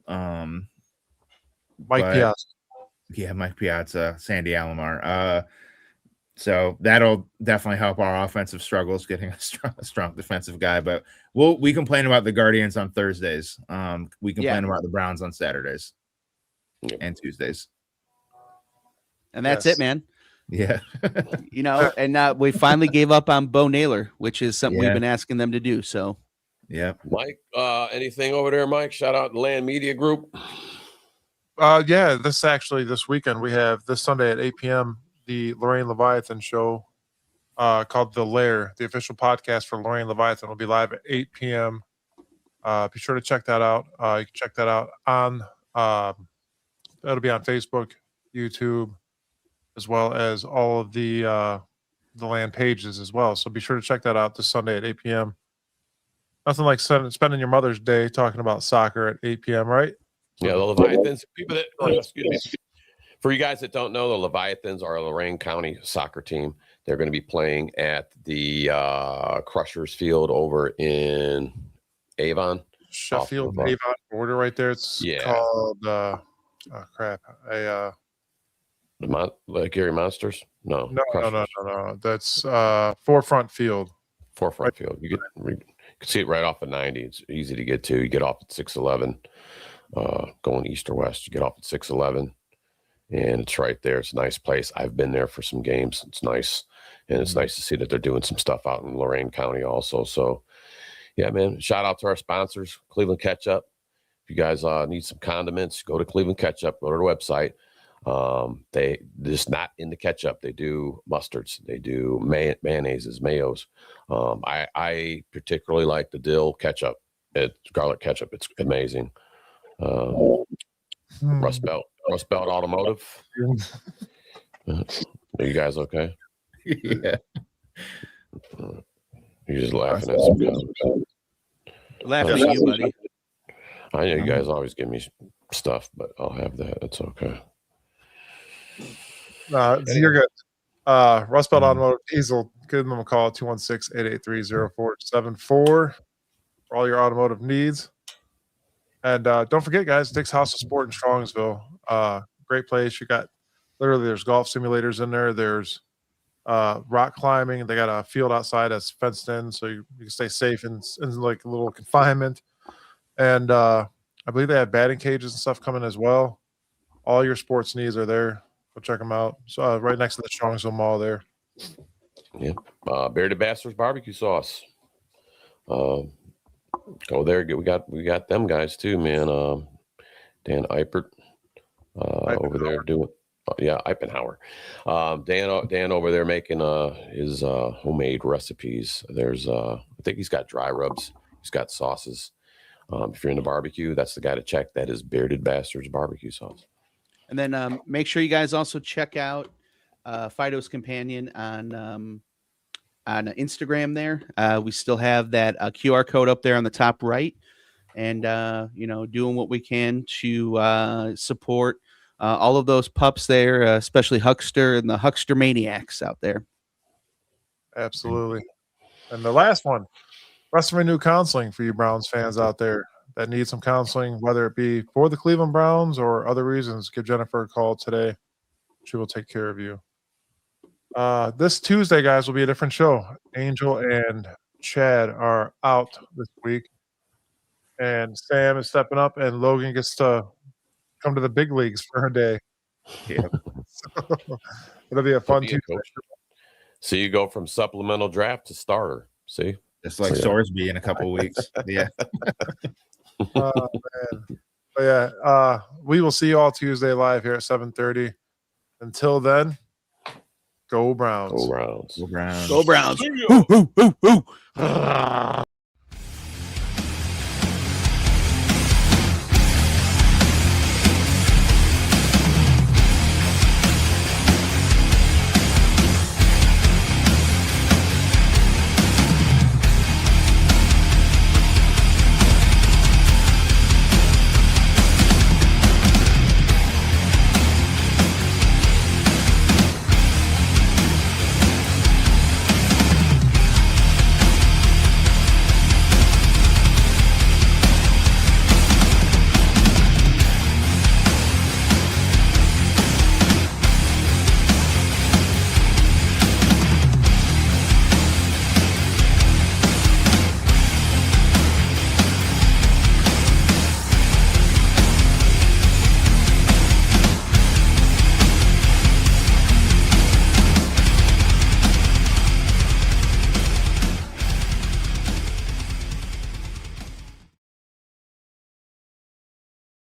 S1: Mike Piazza.
S2: Yeah, Mike Piazza, Sandy Alomar. So that'll definitely help our offensive struggles, getting a strong defensive guy. But we complain about the Guardians on Thursdays. We complain about the Browns on Saturdays and Tuesdays.
S4: And that's it, man.
S2: Yeah.
S4: And we finally gave up on Bo Naylor, which is something we've been asking them to do. So,
S2: yeah.
S3: Mike, anything over there, Mike? Shout out to Land Media Group.
S1: This weekend we have this Sunday at 8 p.m. the Lorraine Leviathan show called The Lair, the official podcast for Lorraine Leviathan will be live at 8 p.m. Be sure to check that out. You can check that out on that'll be on Facebook, YouTube, as well as all of the land pages as well. So be sure to check that out this Sunday at 8 p.m. Nothing like spending your Mother's Day talking about soccer at 8 p.m., right?
S3: Yeah, the Leviathans, for you guys that don't know, the Leviathans are a Lorraine County soccer team. They're going to be playing at the Crushers Field over in Avon.
S1: Sheffield, Avon border right there. It's called,
S3: Gary Monsters? No.
S1: That's Forefront Field.
S3: Forefront Field. You can see it right off of 90. It's easy to get to. You get off at 611, going east or west. You get off at 611. and it's right there. It's a nice place. I've been there for some games. It's nice, and it's nice to see that they're doing some stuff out in Lorain County also. So, yeah, man, shout out to our sponsors, Cleveland Ketchup. If you guys need some condiments, go to Cleveland Ketchup, go to their website. They just not in the ketchup. They do mustards. They do mayonnaises, mayos. I particularly like the dill ketchup. It's garlic ketchup. It's amazing. Rust Belt Automotive. Are you guys okay?
S2: Yeah.
S3: You're just laughing at some guys.
S4: Laughing at you, buddy.
S3: I know you guys always give me stuff, but I'll have that. It's okay.
S1: You're good. Rust Belt Automotive Diesel. Give them a call, 216-883-0474 for all your automotive needs. And don't forget, guys, Dick's House of Sport in Strongsville. Great place. You got there's golf simulators in there. There's rock climbing. They got a field outside that's fenced in, so you can stay safe in like a little confinement. And I believe they have batting cages and stuff coming as well. All your sports needs are there. Go check them out. So right next to the Strongsville Mall there.
S3: Yeah. Bearded Bastards barbecue sauce. Go there. We got them guys too, man. Dan Eipert over there doing Eipenhauer. Dan over there making his homemade recipes. There's I think he's got dry rubs. He's got sauces. If you're into barbecue, that's the guy to check. That is Bearded Bastards barbecue sauce.
S4: And then make sure you guys also check out Fido's Companion on Instagram there. We still have that QR code up there on the top right. And, doing what we can to support all of those pups there, especially Huxster and the Huxster Maniacs out there.
S1: Absolutely. And the last one, Western Renew Counseling for you Browns fans out there that need some counseling, whether it be for the Cleveland Browns or other reasons. Give Jennifer a call today. She will take care of you. This Tuesday, guys, will be a different show. Angel and Chad are out this week. And Sam is stepping up, and Logan gets to come to the big leagues for a day.
S2: Yeah.
S1: So, it'll be a fun Tuesday.
S3: So you go from supplemental draft to starter. See?
S2: Just like Sorsby in a couple of weeks. Yeah.
S1: Oh, man. But yeah, we will see you all Tuesday live here at 7:30. Until then, go Browns.
S3: Go Browns.
S2: Go Browns.
S4: Go Browns.